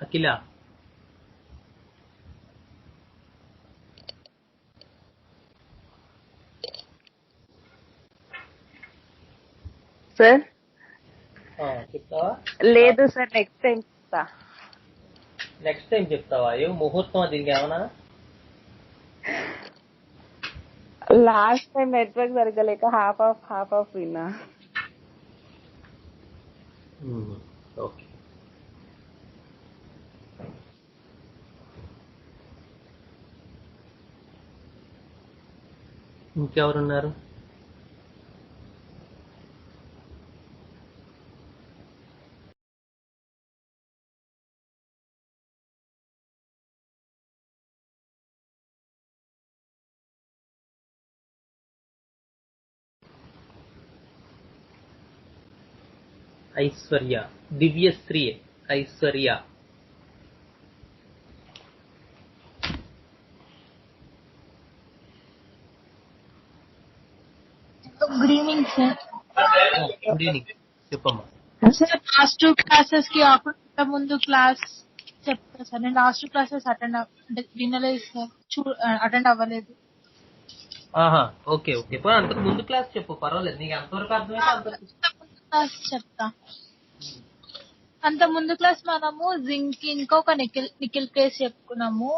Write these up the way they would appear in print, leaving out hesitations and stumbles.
అఖిల sir చెప్తావా? లేదు sir, next time చెప్తా. నెక్స్ట్ టైం చెప్తావా? ఏం ముహూర్తం దీనికి ఏమన్నా? లాస్ట్ టైం నెట్వర్క్ జరగలేక హాఫ్ ఆఫ్ విన్నా. ఓకే. ఇంకెవరున్నారు? Aishwarya, Divyasri, Aishwarya. Good evening sir. Good evening, చెప్పమ్మా. సార్ లాస్ట్ 2 క్లాసెస్ కి కాకుండా ముందు క్లాస్ చెప్తా సార్. నేను లాస్ట్ 2 క్లాసెస్ వినలేదు సార్, అటెండ్ అవ్వలేదు. ఓకే ఓకే, అంతకు ముందు క్లాస్ చెప్పు, పర్వాలేదు. నీకు ఎంతవరకు అర్థమైతే అంతవరకు క్లాస్ చెప్తా. అంత ముందు క్లాస్ మనము జింక్ ఇంకా ఒక నికిల్ కేసు చెప్పుకున్నాము.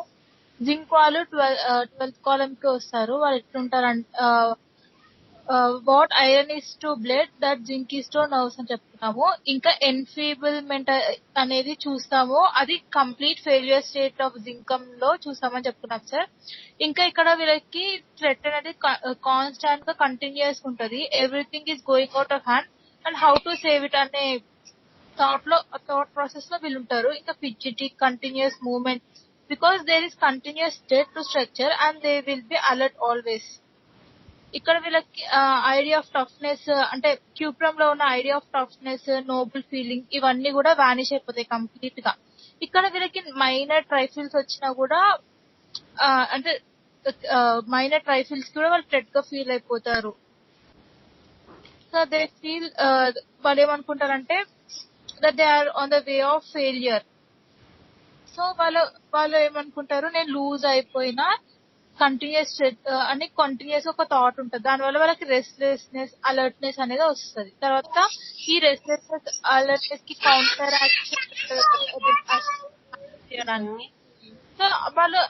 జింక్ వాళ్ళు 12th కాలం కి వస్తారు. వాళ్ళు ఎట్లుంటారంటే what iron is to blood, that zinc is to nerves అని చెప్తున్నాము. ఇంకా ఎన్ఫీబుల్మెంట్ అనేది చూస్తాము, అది complete failure state of zincum లో చూస్తామని చెప్తున్నాం సార్. ఇంకా ఇక్కడ వీళ్ళకి థ్రెట్ అనేది కాన్స్టాంట్ గా కంటిన్యూస్ ఉంటది. Everything is going out of hand and how to save it అనే థాట్ ప్రాసెస్ లో వీళ్ళు ఉంటారు. ఇంకా fidgety, continuous movement, because there is continuous state to structure and they will be alert always. ఇక్కడ వీళ్ళకి idea of toughness, అంటే cuprum లో ఉన్న idea of toughness, noble feeling, ఇవన్నీ కూడా వానిష్ అయిపోతాయి కంప్లీట్ గా. ఇక్కడ వీళ్ళకి మైనర్ ట్రైఫిల్స్ వచ్చినా కూడా అంటే మైనర్ ట్రైఫిల్స్ కూడా వాళ్ళు థ్రెట్ గా ఫీల్ అయిపోతారు. సో దే ఫీల్, వాళ్ళు ఏమనుకుంటారంటే that they are on the way of failure. So వాళ్ళు ఏమనుకుంటారు, నేను లూజ్ అయిపోయినా కంటిన్యూస్ అని కంటిన్యూస్ ఒక థాట్ ఉంటుంది. దానివల్ల వాళ్ళకి రెస్ట్లెస్నెస్, అలర్ట్నెస్ అనేది వస్తుంది. తర్వాత ఈ రెస్ట్లెస్నెస్, అలర్ట్నెస్ కి కౌంటర్ చేయడానికి సో వాళ్ళు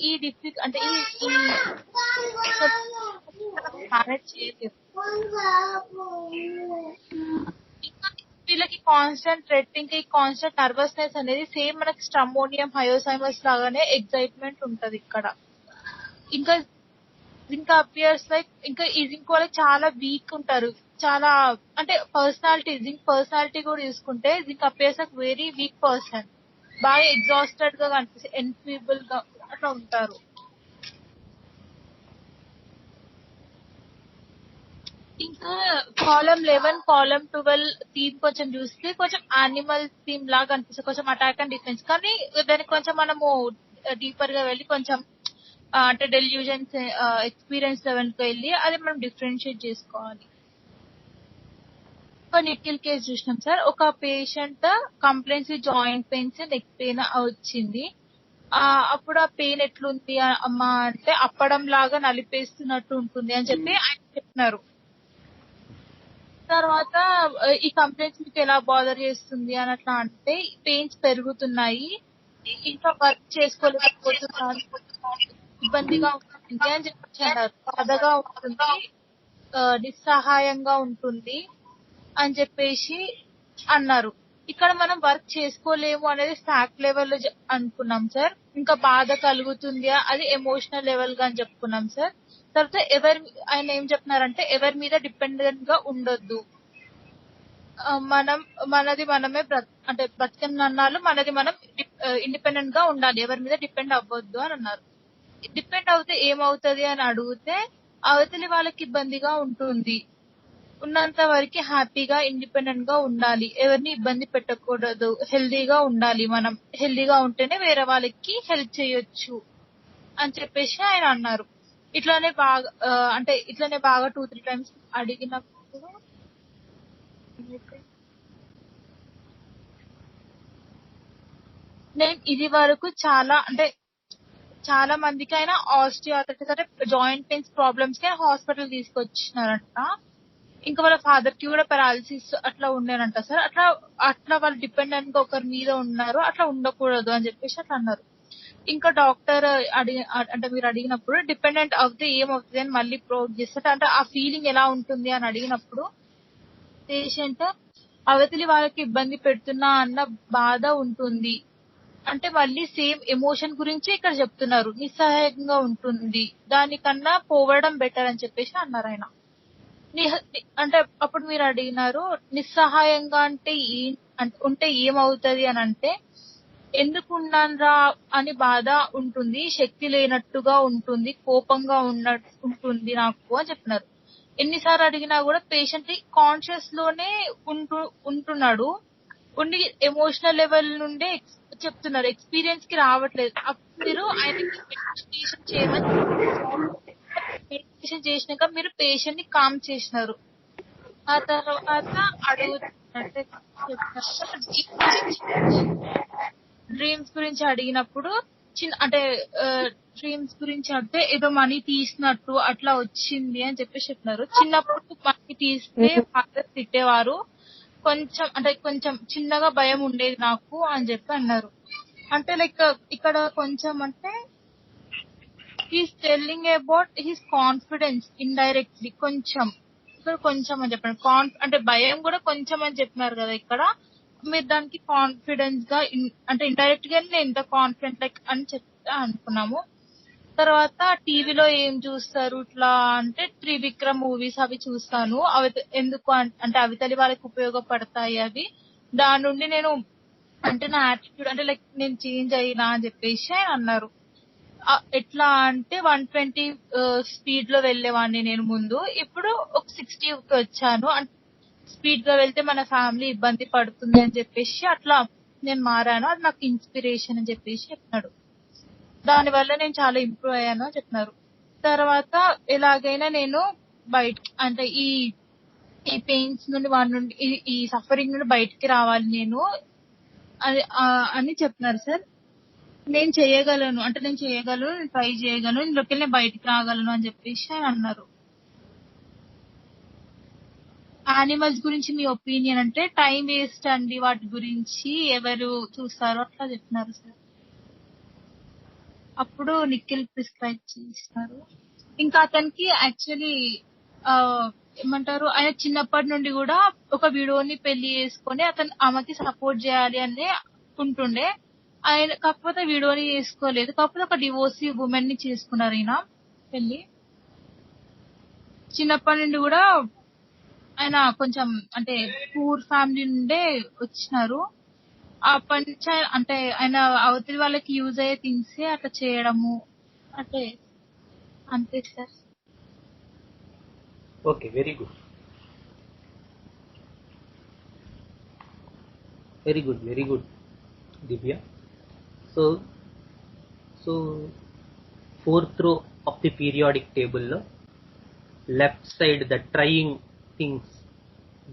ఈ డిఫిక్ అంటే ఈ మేనేజ్ చేయలేరు. ఇంకా వీళ్ళకి కాన్స్టెంట్ థ్రెట్, ఇంకా ఈ కాన్స్టెంట్ నర్వస్నెస్ అనేది సేమ్ మనకి స్ట్రమోనియం, హయోసైమస్ లాగానే ఎగ్జైట్మెంట్ ఉంటది ఇక్కడ. ఇంకా అపియర్స్ లైక్, ఇంకా ఈ జింక్ వాళ్ళకి చాలా వీక్ ఉంటారు. చాలా అంటే జింక్ పర్సనాలిటీ కూడా చూసుకుంటే zinc appears like very weak person. బాగా ఎగ్జాస్టెడ్ గా కనిపిస్తుంది, ఎన్ఫీబుల్ గా అట్లా ఉంటారు. ఇంకా కాలమ్ 11, కాలమ్ 12 థీమ్ కొంచెం చూస్తే కొంచెం యానిమల్ థీమ్ లాగా అనిపిస్తుంది, కొంచెం అటాక్ అండ్ డిఫెన్స్. కానీ దానికి కొంచెం మనము డీపర్ గా వెళ్ళి కొంచెం అంటే డెల్యూజన్స్ ఎక్స్పీరియన్స్ లెవెల్ కి వెళ్ళి అది మనం డిఫరెన్షియేట్ చేసుకోవాలి. ఒక నిఖిల్ కేసు చూసినాం సార్. ఒక patient complaints joint pains, neck pain వచ్చింది. అప్పుడు ఆ పెయిన్ ఎట్లుంది అమ్మా అంటే అప్పడం లాగా నలిపేస్తున్నట్టు ఉంటుంది అని చెప్పి ఆయన చెప్పినారు. తర్వాత ఈ కంప్లైంట్స్ మీకు ఎలా బాదర్ చేస్తుంది అని అట్లా అంటే పెయిన్స్ పెరుగుతున్నాయి, ఇంకా వర్క్ చేసుకోలేకపోతున్నాను, ఇబ్బందిగా ఉంటుంది అని చెప్పి అన్నారు. బాధగా ఉంటుంది, నిస్సహాయంగా ఉంటుంది అని చెప్పేసి అన్నారు. ఇక్కడ మనం వర్క్ చేసుకోలేము అనేది ఫ్యాక్ట్ లెవెల్ లో అనుకున్నాం సార్. ఇంకా బాధ కలుగుతుంది అది ఎమోషనల్ లెవెల్ గా అని చెప్పుకున్నాం సార్. తర్వాత ఆయన ఏం చెప్తున్నారంటే ఎవరి మీద డిపెండెంట్ గా ఉండొద్దు, మనది మనమే అంటే బతికన్నాళ్ళు మనది మనం ఇండిపెండెంట్ గా ఉండాలి, ఎవరి మీద డిపెండ్ అవ్వద్దు అని అన్నారు. డిపెండ్ అవుతే ఏమవుతుంది అని అడిగితే అవతలి వాళ్ళకి ఇబ్బందిగా ఉంటుంది, ఉన్నంత వరకు హ్యాపీగా ఇండిపెండెంట్ గా ఉండాలి, ఎవరిని ఇబ్బంది పెట్టకూడదు, హెల్దీగా ఉండాలి. మనం హెల్దీగా ఉంటేనే వేరే వాళ్ళకి హెల్ప్ చేయొచ్చు అని చెప్పేసి ఆయన అన్నారు. ఇట్లానే బాగా 2-3 times అడిగినప్పుడు నేను ఇది వరకు చాలా మందికి అయినా ఆస్టియోఆర్థరైటిస్ అంటే జాయింట్ పెయిన్స్ ప్రాబ్లమ్స్ కి హాస్పిటల్ తీసుకొచ్చినారంట. ఇంకా వాళ్ళ ఫాదర్ కి కూడా పెరాలసిస్ అట్లా ఉండేనంట సార్. అట్లా వాళ్ళు డిపెండెంట్ గా ఒకరి మీద ఉన్నారు, అట్లా ఉండకూడదు అని చెప్పేసి అట్లా అన్నారు. ఇంకా డాక్టర్ అంటే మీరు అడిగినప్పుడు డిపెండెంట్ అవుతే ఏమవుతుంది అని మళ్ళీ ప్రోవ్ చేస్తారు. అంటే ఆ ఫీలింగ్ ఎలా ఉంటుంది అని అడిగినప్పుడు పేషెంట్ అవతలి వాళ్ళకి ఇబ్బంది పెడుతున్నా అన్న బాధ ఉంటుంది. అంటే మళ్ళీ సేమ్ ఎమోషన్ గురించి ఇక్కడ చెప్తున్నారు. నిస్సహాయంగా ఉంటుంది, దానికన్నా పోవడం బెటర్ అని చెప్పేసి అన్నారు ఆయన. అంటే అప్పుడు మీరు అడిగినారు నిస్సహాయంగా అంటే ఉంటే ఏమవుతుంది అని అంటే, ఎందుకు ఉన్నాన్రా అని బాధ ఉంటుంది, శక్తి లేనట్టుగా ఉంటుంది, కోపంగా ఉంటుంది నాకు అని చెప్పినారు. ఎన్నిసార్లు అడిగినా కూడా పేషెంట్ కాన్షియస్ లోనే ఉంటున్నాడు, ఉండి ఎమోషనల్ లెవెల్ నుండే చెప్తున్నారు, ఎక్స్పీరియన్స్ కి రావట్లేదు. అప్పుడు మీరు ఆయనకి మెడిటేషన్ చేయమని, మెడిటేషన్ చేసినాక మీరు పేషెంట్ ని కామ్ చేసినారు. ఆ తర్వాత అడుగుతున్నట్టే డ్రీమ్స్ గురించి అడిగినప్పుడు అంటే డ్రీమ్స్ గురించి అంటే ఏదో మనీ తీసినట్టు అట్లా వచ్చింది అని చెప్పేసి చెప్పినారు. చిన్నప్పుడు మనీ తీస్తే ఫాదర్ తిట్టేవారు, కొంచెం చిన్నగా భయం ఉండేది నాకు అని చెప్పి అన్నారు. అంటే లైక్ ఇక్కడ కొంచెం అంటే he's telling about his confidence indirectly కొంచెం అని చెప్పండి. అంటే భయం కూడా కొంచెం అని చెప్పినారు కదా ఇక్కడ, మీరు దానికి కాన్ఫిడెన్స్ గా అంటే ఇండైరెక్ట్ గా నేను ఇంత కాన్ఫిడెంట్ లైక్ అని చెప్తా అనుకున్నాము. తర్వాత టీవీలో ఏం చూస్తారు ఇట్లా అంటే త్రివిక్రమ్ మూవీస్ అవి చూస్తాను. ఎందుకు అంటే అవతలి వాళ్ళకి ఉపయోగపడతాయి అవి. దాని నుండి నేను అంటే నా యాటిట్యూడ్ అంటే లైక్ నేను చేంజ్ అయినా అని చెప్పేసి అన్నారు. ఎట్లా అంటే 120 స్పీడ్ లో వెళ్ళేవాడిని నేను ముందు, ఇప్పుడు ఒక 60 కి వచ్చాను. స్పీడ్ గా వెళ్తే మన ఫ్యామిలీ ఇబ్బంది పడుతుంది అని చెప్పేసి అట్లా నేను మారాను, అది నాకు ఇన్స్పిరేషన్ అని చెప్పేసి చెప్పినాడు. దాని వల్ల నేను చాలా ఇంప్రూవ్ అయ్యాను అని చెప్పినారు. తర్వాత ఎలాగైనా నేను బయటికి అంటే ఈ పెయిన్స్ నుండి ఈ సఫరింగ్ నుండి బయటికి రావాలి నేను అని చెప్పినారు సార్. నేను చేయగలను, నేను ట్రై చేయగలను, ఇందులోకి నేను బయటికి రాగలను అని చెప్పేసి అన్నారు. యానిమల్స్ గురించి మీ ఒపీనియన్ అంటే టైం వేస్ట్ అండి, వాటి గురించి ఎవరు చూస్తారో అట్లా చెప్పినారు సార్. అప్పుడు నిఖిల్ ప్రిస్క్రైబ్ చేసినారు. ఇంకా అతనికి యాక్చువల్లీ ఏమంటారు, ఆయన చిన్నప్పటి నుండి కూడా ఒక వీడియోని పెళ్లి చేసుకొని ఆమెకి సపోర్ట్ చేయాలి అని ఉంటుండే. ఆయన కాకపోతే వీడియోని చేసుకోలేదు, కాకపోతే ఒక డివోర్సీ ఉమెన్ ని చేసుకున్నారు ఈయన పెళ్లి. చిన్నప్పటి నుండి కూడా ఆయన కొంచెం అంటే పూర్ ఫ్యామిలీ నుండే వచ్చినారు. అంటే ఆయన అవతలి వాళ్ళకి యూజ్ అయ్యే థింగ్స్ అట్లా చేయడము అంటే అంతే sir. Okay, very good, very good, very good Divya. So 4th row of the periodic table లో left side the trying things,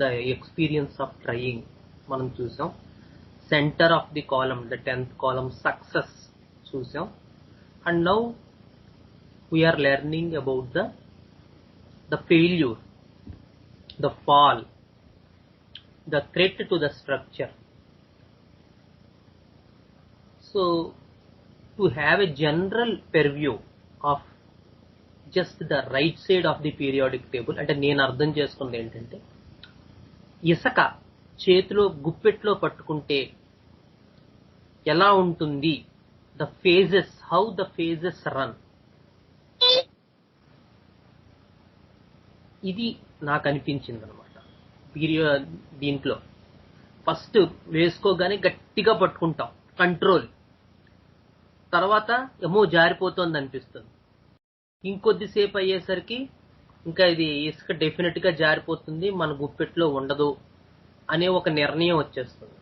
the experience of trying మనం చూసాం. Centre of the column, the 10th column success చూసాం. And now we are learning about the failure, the fall, the threat to the structure. So to have a general purview of just the right side of the periodic table, అంటే నేను అర్థం చేసుకుంది ఏంటంటే, ఇసుక చేతిలో గుప్పెట్లో పట్టుకుంటే ఎలా ఉంటుంది, the phases, how the phases run, ఇది నాకు అనిపించింది అనమాట. దీంట్లో ఫస్ట్ వేసుకోగానే గట్టిగా పట్టుకుంటాం, కంట్రోల్, తర్వాత ఏమో జారిపోతుంది అనిపిస్తుంది. ఇంకొద్దిసేపు అయ్యేసరికి ఇంకా ఇది ఇసుక డెఫినెట్ గా జారిపోతుంది, మన గుప్పెట్లో ఉండదు అనే ఒక నిర్ణయం వచ్చేస్తుంది.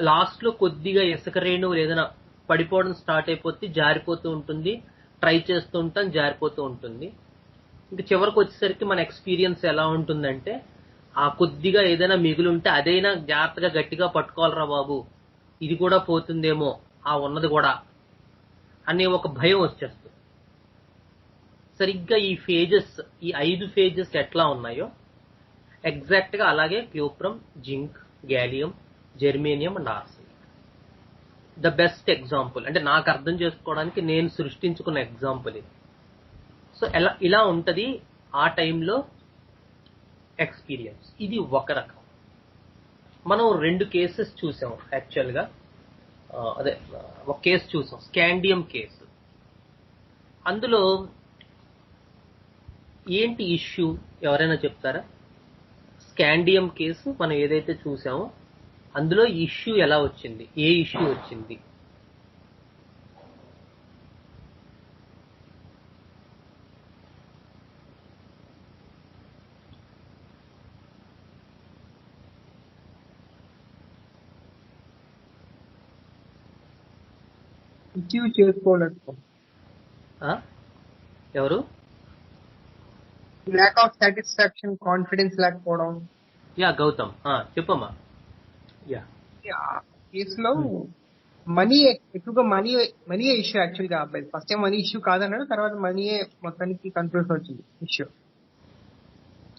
లాస్ట్ లో కొద్దిగా ఇసుక రేణువులు ఏదైనా పడిపోవడం స్టార్ట్ అయిపోతే జారిపోతూ ఉంటుంది, ట్రై చేస్తూ ఉంటాం, జారిపోతూ ఉంటుంది. ఇంకా చివరికి వచ్చేసరికి మన ఎక్స్పీరియన్స్ ఎలా ఉంటుందంటే, ఆ కొద్దిగా ఏదైనా మిగులు ఉంటే అదైనా జాగ్రత్తగా గట్టిగా పట్టుకోవాలరా బాబు ఇది కూడా పోతుందేమో, ఆ ఉన్నది కూడా అనే ఒక భయం వచ్చేస్తుంది. సరిగ్గా ఈ ఫేజెస్, ఈ 5 ఫేజెస్ ఎట్లా ఉన్నాయో ఎగ్జాక్ట్ గా అలాగే cuprum, zinc, gallium, germanium and arsenic. The best example, అంటే నాకు అర్థం చేసుకోవడానికి నేను సృష్టించుకున్న ఎగ్జాంపుల్ ఇది. సో ఇలా ఉంటది ఆ టైంలో ఎక్స్పీరియన్స్. ఇది ఒక రకం. మనం 2 కేసెస్ చూసాం యాక్చువల్ గా. అదే ఒక కేసు చూసాం, స్కాండియం కేసు. అందులో ఏంటి ఇష్యూ ఎవరైనా చెప్తారా? స్కాండియం కేసు మనం ఏదైతే చూసామో అందులో ఇష్యూ ఎలా వచ్చింది, ఏ ఇష్యూ వచ్చింది? అచీవ్ చేసుకోలేకపోవడం, ఎవరు? ల్యాక్ ఆఫ్ సాటిస్ఫాక్షన్, కాన్ఫిడెన్స్ లేకపోవడం. యా గౌతమ్, చెప్పమ్మా. యా కేసులో మనీ ఎక్కువగా మనీ ఇష్యూ యాక్చువల్ గా. అబ్బాయి ఫస్ట్ టైం మనీ ఇష్యూ కాదన్నాడు, తర్వాత మనీయే మొత్తానికి కన్క్లూషన్ వచ్చింది ఇష్యూ.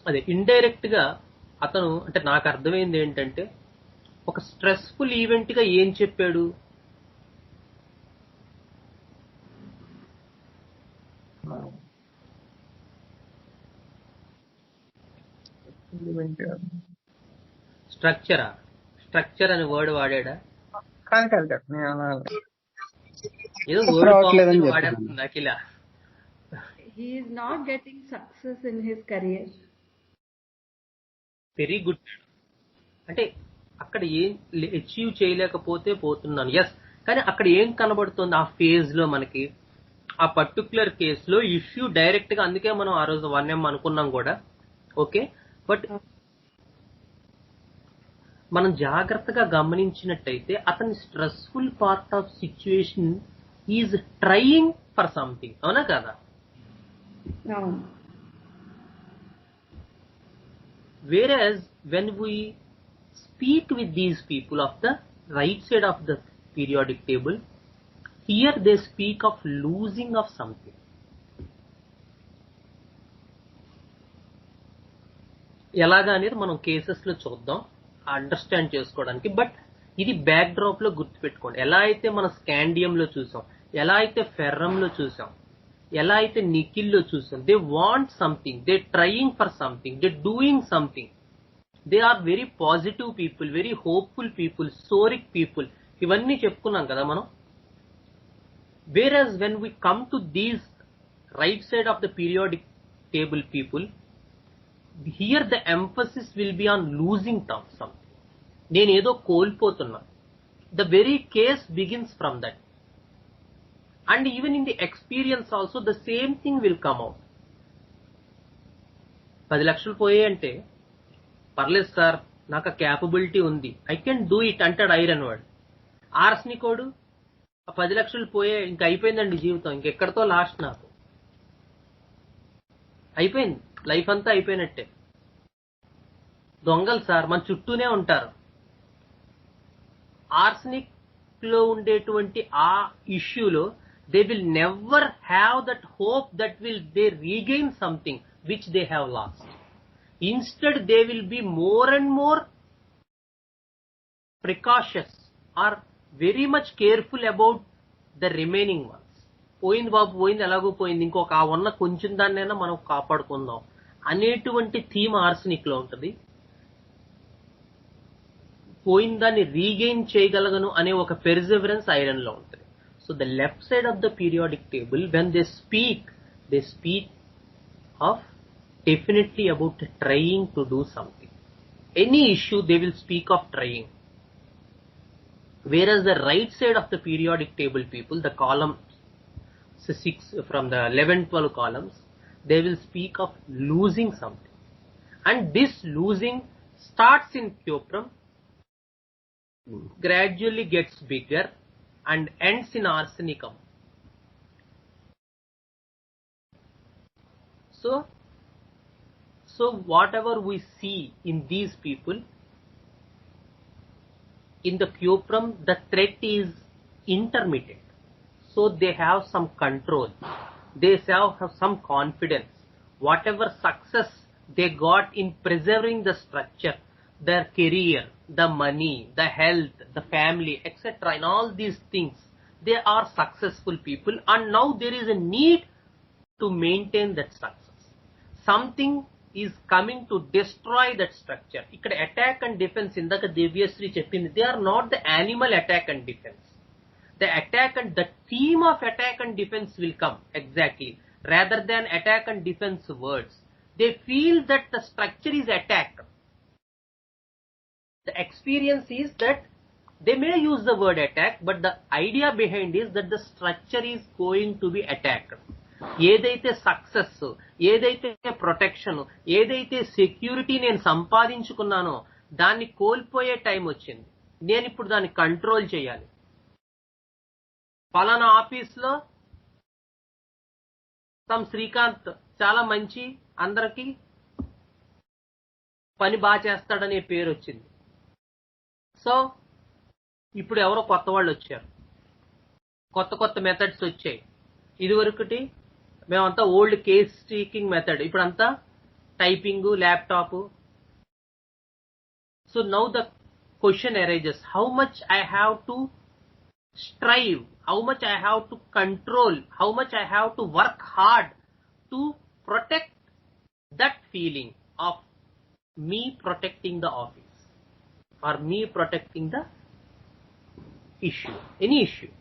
అదే ఇండైరెక్ట్ గా అతను, అంటే నాకు అర్థమైంది ఏంటంటే ఒక స్ట్రెస్ఫుల్ ఈవెంట్ గా ఏం చెప్పాడు? స్ట్రక్చర్ అనే వర్డ్ వాడా? కాదు ఏదో రావట్లేదని వర్డ్ చెప్పాను. వాడేస్తుంది అఖిల. He is not getting success in his career. Very good. అంటే అక్కడ ఏం అచీవ్ చేయలేకపోతే పోతున్నాను, ఎస్. కానీ అక్కడ ఏం కనబడుతుంది ఆ ఫేజ్ లో మనకి? ఆ పర్టికులర్ కేసులో ఇష్యూ డైరెక్ట్ గా, అందుకే మనం ఆ రోజు 1M అనుకున్నాం కూడా. ఓకే, బట్ మనం జాగ్రత్తగా గమనించినట్టయితే అతని stressful part of situation is trying for something, అవునా కదా? No. Whereas when we speak with these people of the right side of the periodic table, here they speak of losing of something. ఎలాగా అనేది మనం cases లో చూద్దాం understand చేసుకోవడానికి. But ఇది back drop లో గుర్తుపెట్టుకోండి. ఎలా అయితే మన స్కాండియం లో చూసాం, ఎలా అయితే ఫెర్రమ్ లో చూసాం, ఎలా అయితే నికిల్ లో చూసాం, they want something, they trying for something, they doing something, they are very positive people, very hopeful people, psoric people, ఇవన్నీ చెప్పుకున్నాం కదా మనం. Whereas when we come to these right side of the periodic table people, here the emphasis will be on losing something. నేనేదో కోల్పోతున్నా. The very case begins from that. And even in the experience also the same thing will come out. 10 లక్షలు పోయాయి అంటే పర్లేదు sir, నాకు ఆ capability ఉంది, I can do it అంటాడు ఐరన్ వాడు. ఆర్సనికోడు ఆ 10 లక్షలు పోయే, ఇంక అయిపోయిందండి జీవితం, ఇంకెక్కడితో లాస్ట్, నాకు అయిపోయింది, లైఫ్ అంతా అయిపోయినట్టే. దొంగలు సార్ మన చుట్టూనే ఉంటారు. ఆర్సనిక్ లో ఉండేటువంటి ఆ ఇష్యూలో they will never have that hope that they regain something which they have lost. Instead they will be more and more precautious or very much careful about the remaining ones. పోయింది బాబు, పోయింది, ఎలాగో పోయింది, ఇంకొక ఆ ఉన్న కొంచెం దాన్నైనా మనం కాపాడుకుందాం అనేటువంటి థీమ్ ఆర్సనిక్ లో ఉంటుంది. పోయిన దాన్ని రీగెయిన్ చేయగలగను అనే ఒక పెర్సివరెన్స్ ఐరన్ లో ఉంటుంది. So the left side of the periodic table, when they speak of definitely about trying to do something. Any issue they will speak of trying. Whereas the right side of the periodic table people, the column 6 from the 11-12 columns, they will speak of losing something. And this losing starts in cuprum, gradually gets bigger and ends in arsenicum. So whatever we see in these people, in the cuprum, the threat is intermittent. So they have some control. They have some confidence. Whatever success they got in preserving the structure, their career, the money, the health, the family, etc., in all these things, they are successful people, and now there is a need to maintain that success. Something is coming to destroy that structure. ఇక్కడ attack and defense, ఇందాక దివ్యశ్రీ చెప్పింది, they are not the animal attack and defense. The attack and the theme of attack and defense will come exactly, rather than attack and defense words. They feel that the structure is attacked. The experience is that they may use the word attack, but the idea behind is that the structure is going to be attacked. ఏదైతే success, ఏదైతే protection, ఏదైతే security నేను సంపాదించుకున్నానో దాన్ని కోల్పోయే time వచ్చింది. నేను ఇప్పుడు దాన్ని కంట్రోల్ చేయాలి. పలానా ఆఫీస్లో సమ్ శ్రీకాంత్ చాలా మంచి, అందరికి పని బాగా చేస్తాడనే పేరు వచ్చింది. సో ఇప్పుడు ఎవరో కొత్త వాళ్ళు వచ్చారు, కొత్త కొత్త మెథడ్స్ వచ్చాయి. ఇదివరకటి మేమంతా ఓల్డ్ కేస్ స్టీకింగ్ మెథడ్, ఇప్పుడంతా typing, laptop. So now the question arises, how much I have to strive, how much I have to control, how much I have to work hard to protect that feeling of me protecting the office or me protecting the issue, any issue.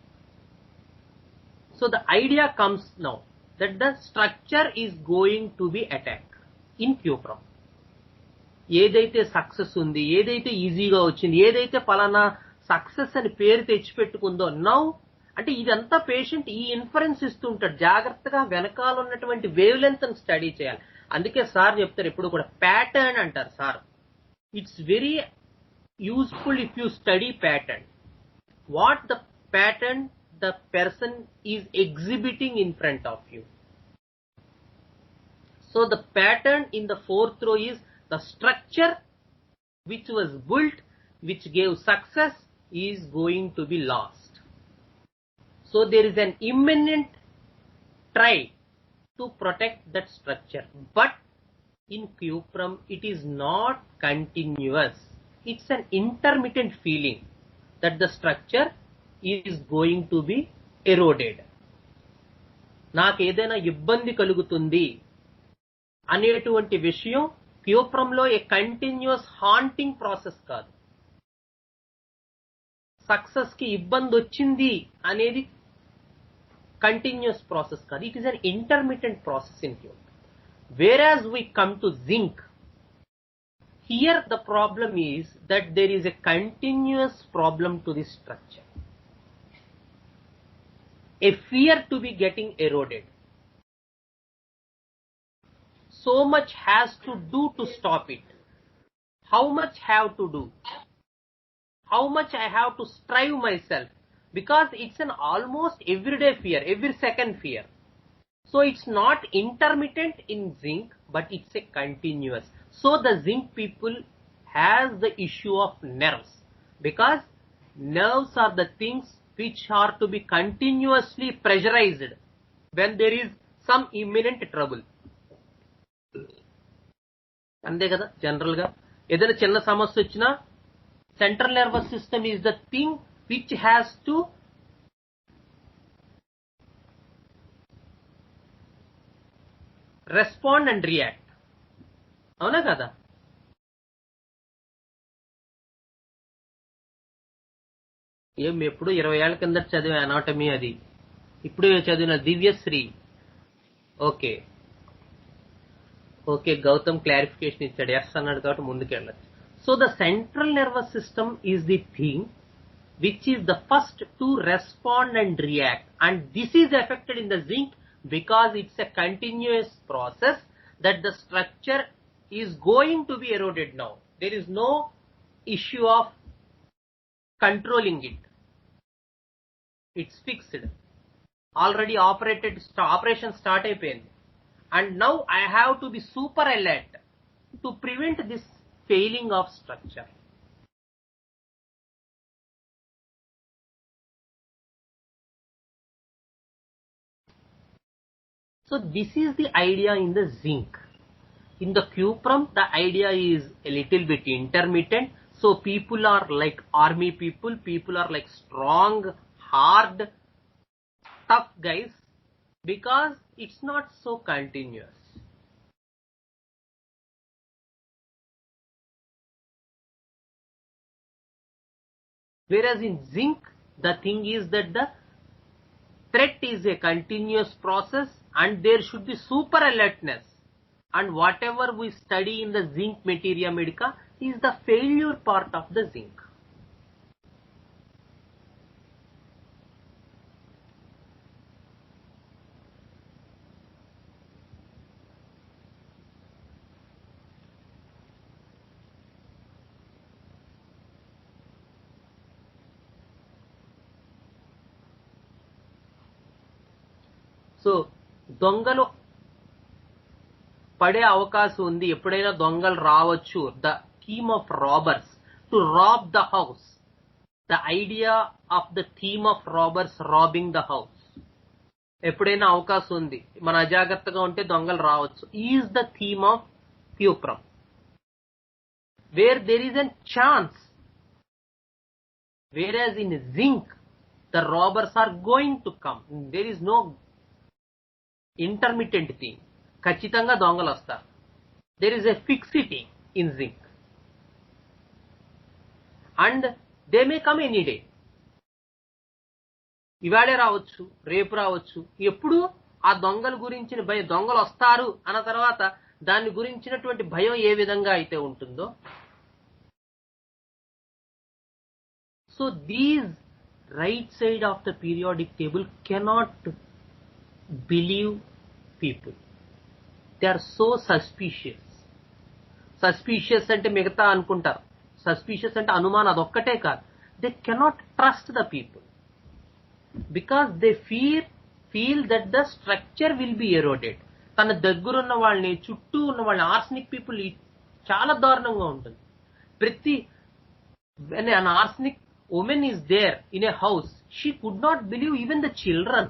So the idea comes now that the structure is going to be attacked in cuprum. ఏదైతే success ఉంది, ఏదైతే ఈజీగా వచ్చింది, ఏదైతే పలానా success అని పేరు తెచ్చిపెట్టుకుందో, now అంటే ఇదంతా పేషెంట్ ఈ ఇన్ఫరెన్స్ ఇస్తుంటాడు. జాగ్రత్తగా వెనకాల ఉన్నటువంటి వేవ్ లెంత్ ని స్టడీ చేయాలి. అందుకే సార్ చెప్తారు ఎప్పుడు కూడా ప్యాటర్న్ అంటారు sir. It's very useful if you study pattern. What the pattern the person is exhibiting in front of you. So the pattern in the fourth row is the structure which was built, which gave success, is going to be lost. So there is an imminent try to protect that structure. But in cuprum it is not continuous. It's an intermittent feeling that the structure is going to be eroded. నాకు ఏదైనా ఇబ్బంది కలుగుతుంది అనేటువంటి విషయం క్యూప్రంలో ఏ continuous haunting process కాదు. Success కి ఇబ్బంది వచ్చింది అనేది కంటిన్యూస్ ప్రాసెస్ కాదు. It is an intermittent process in cuprum. Whereas we come to zinc, here the problem is that there is a continuous problem to the structure. A fear to be getting eroded. So much has to do to stop it. How much have to do? How much I have to strive myself? Because it's an almost everyday fear, every second fear. So it's not intermittent in zinc, but it's a continuous. So the zinc people has the issue of nerves, because nerves are the things which are to be continuously pressurized when there is some imminent trouble. అంతే కదా, general గా ఏదైనా చిన్న సమస్య వచ్చినా central nervous system is the thing which has to respond and react. అవునా కదా? ఏం ఎప్పుడు 20 ఏళ్ల కింద చదివే అనాటమీ అది, ఇప్పుడు చదివిన Divyasri. Okay okay, Gautam clarification ఇచ్చాడు, ఎస్ అన్నాడు కాబట్టి ముందుకెళ్ళచ్చు. So the central nervous system is the thing which is the first to respond and react, and this is affected in the zinc because it's a continuous process that the structure is going to be eroded now. There is no issue of controlling it. It's fixed. Already operation start అయిపోయింది. And now I have to be super alert to prevent this failing of structure. So this is the idea in the zinc. In the cuprum, the idea is a little bit intermittent. So people are like army people. People are like strong, hard, tough guys, because it's not so continuous. Whereas in zinc, the thing is that the threat is a continuous process and there should be super alertness. And whatever we study in the zinc materia medica is the failure part of the zinc. So దొంగలు పడే అవకాశం ఉంది, ఎప్పుడైనా దొంగలు రావచ్చు. The theme of robbers to rob the house. The idea of the theme of robbers robbing the house. ఎప్పుడైనా అవకాశం ఉంది, మన అజాగ్రత్తగా ఉంటే దొంగలు రావచ్చు. Is the theme of cuprum. Where there is an chance. Whereas in zinc, the robbers are going to come. There is no intermittent thing. ఖచ్చితంగా దొంగలు వస్తారు. There is a fixity in zinc. And they may come any day. ఇవాళే రావచ్చు, రేపు రావచ్చు. ఎప్పుడు ఆ దొంగల గురించిన భయం, దొంగలు వస్తారు అన్న తర్వాత దాని గురించినటువంటి భయం ఏ విధంగా అయితే ఉంటుందో, so these right side of the periodic table cannot believe people. They are so suspicious. Suspicious అంటే మిగతా అనుకుంటారు. Suspicious అంటే అనుమానం, అదొక్కటే కాదు. They cannot trust the people because they feel that the structure will be eroded. తన దగ్గరున్న వాళ్ళని, చుట్టూ ఉన్న వాళ్ళని, ఆర్సనిక్ పీపుల్ చాలా దారుణంగా ఉంటుంది. ప్రతి when an arsenic woman is there in a house, she could not believe even the children.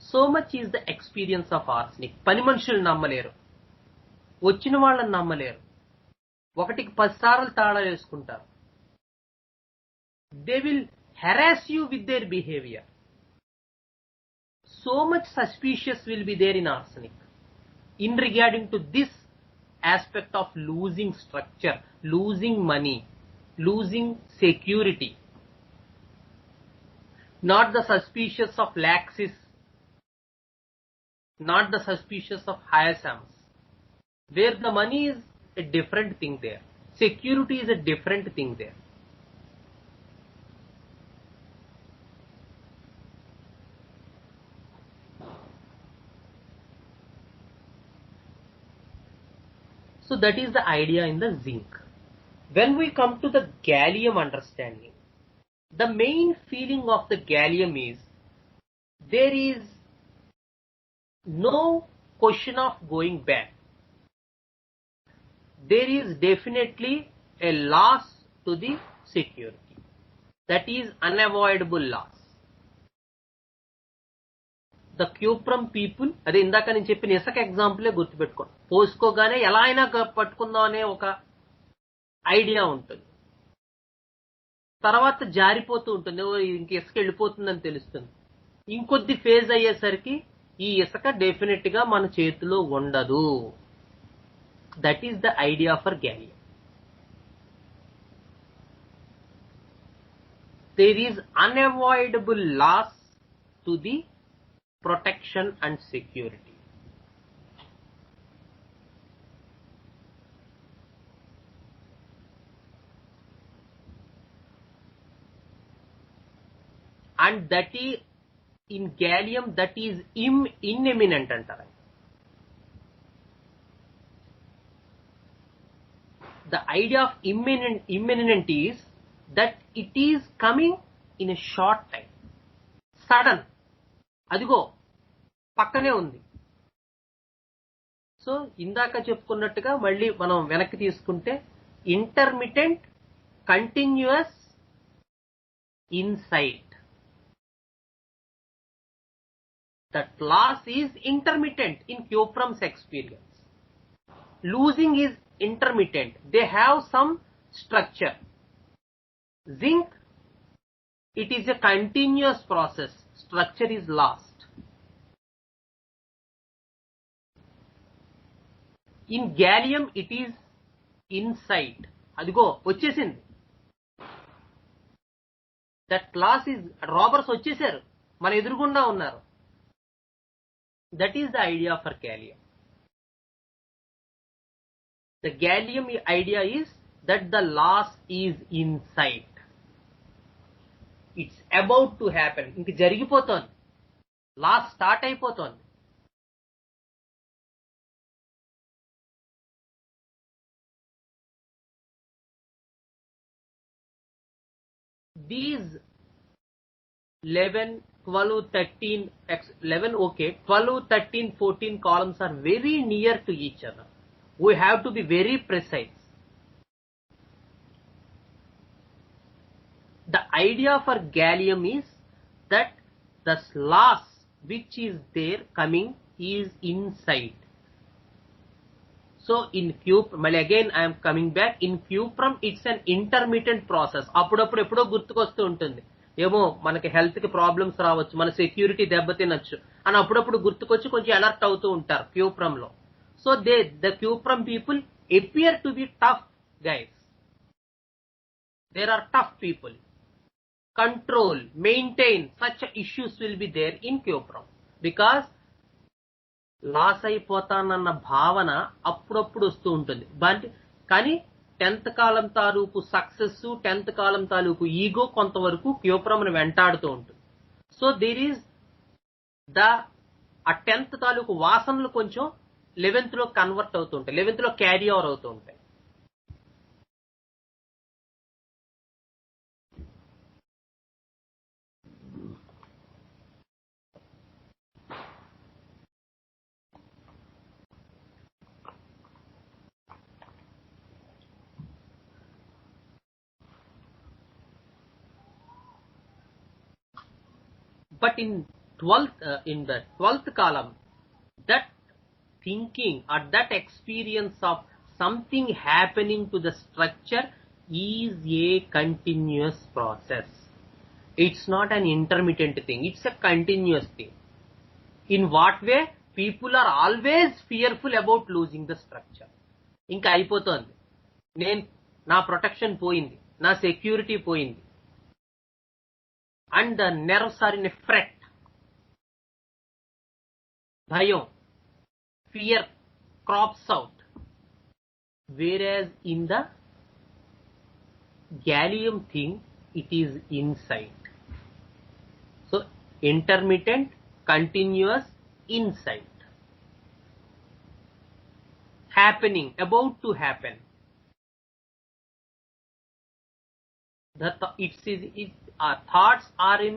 So much is the experience of arsenic. పని మనుషులు నమ్మలేరు, వచ్చిన వాళ్ళని నమ్మలేరు, ఒకటికి 10 సార్లు తాళా వేసుకుంటారు. They will harass you with their behavior. So much suspicious will be there in arsenic in regarding to this aspect of losing structure, losing money, losing security. Not the suspicious of laxis, not the suspicious of hyoscyamus, where the money is a different thing there, security is a different thing there. So that is the idea in the zinc. When we come to the gallium understanding, the main feeling of the gallium is there is no question of going back. There is definitely a loss to the security. That is unavoidable loss. The cuprum people, అదే ఇందాక నేను చెప్పిన ఇసుక ఎగ్జాంపులే గుర్తుపెట్టుకోండి. పోసుకోగానే ఎలా అయినా పట్టుకుందాం అనే ఒక ఐడియా ఉంటుంది. తర్వాత జారిపోతూ ఉంటుంది, ఇంక ఇసుక వెళ్ళిపోతుందని తెలుస్తుంది. ఇంకొద్ది ఫేజ్ అయ్యేసరికి ఈ ఇసుక డెఫినెట్ గా మన చేతిలో ఉండదు. That is the idea for gallium. There is unavoidable loss to the protection and security. And that is in gallium, that is imminent antaru. The idea of imminent is that it is coming in a short time, sudden. అదిగో పక్కనే ఉంది. So ఇందాక చెప్పుకున్నట్టుగా మళ్ళీ మనం వెనక్కి తీసుకుంటే intermittent, continuous, insight. That loss is intermittent in Kyopram's experience. Losing is intermittent. They have some structure. Zinc, it is a continuous process. Structure is lost. In gallium, it is insight. అదిగో వచ్చేసింది. That loss is, robbers వచ్చేసారు, మన ఎదురుగుండా ఉన్నారు. That is the idea for gallium. The gallium idea is that the loss is insight. It's about to happen. ఇంక జరిగిపోతోంది. Loss start అయిపోతోంది. These 11, 12, 13, 11, okay, 12, 13, 14 columns are very near to each other. We have to be very precise. The idea for gallium is that the loss which is there coming is inside. So in again I am coming back, in Cuprum it's an intermittent process. అప్పుడప్పుడు ఎప్పుడో గుర్తుకొస్తూ ఉంటుంది. ఏమో మనకి health కి problems రావచ్చు, మన security దెబ్బతినొచ్చు అని అప్పుడప్పుడు గుర్తుకొచ్చి కొంచెం అలర్ట్ అవుతూ ఉంటారు క్యూప్రమ్ లో. So the cuprum people appear to be tough guys. There are tough people. Control, maintain such issues will be there in Cuprum because loss అయిపోతానన్న భావన అప్పుడప్పుడు వస్తూ ఉంటుంది. కానీ 10th కాలం తాలూకు సక్సెస్, 10th కాలం తాలూకు ఈగో కొంతవరకు క్యూప్రమ్ను వెంటాడుతూ ఉంటుంది. సో దేర్ ఈజ్ ఆ 10th తాలూకు వాసనలు కొంచెం 11th లో కన్వర్ట్ అవుతూ ఉంటాయి, 11th లో క్యారీ ఓవర్ అవుతూ ఉంటాయి. But in the 12th column, that thinking or that experience of something happening to the structure is a continuous process. It's not an intermittent thing, it's a continuous thing. In what way? People are always fearful about losing the structure. ఇంకా అయిపోతుంది, నా protection పోయింది, నా security పోయింది. And the nerves are in a fret. Bhayam, fear crops out. Whereas in the gallium thing, it is insight. So intermittent, continuous, insight. Happening, about to happen. Thoughts are in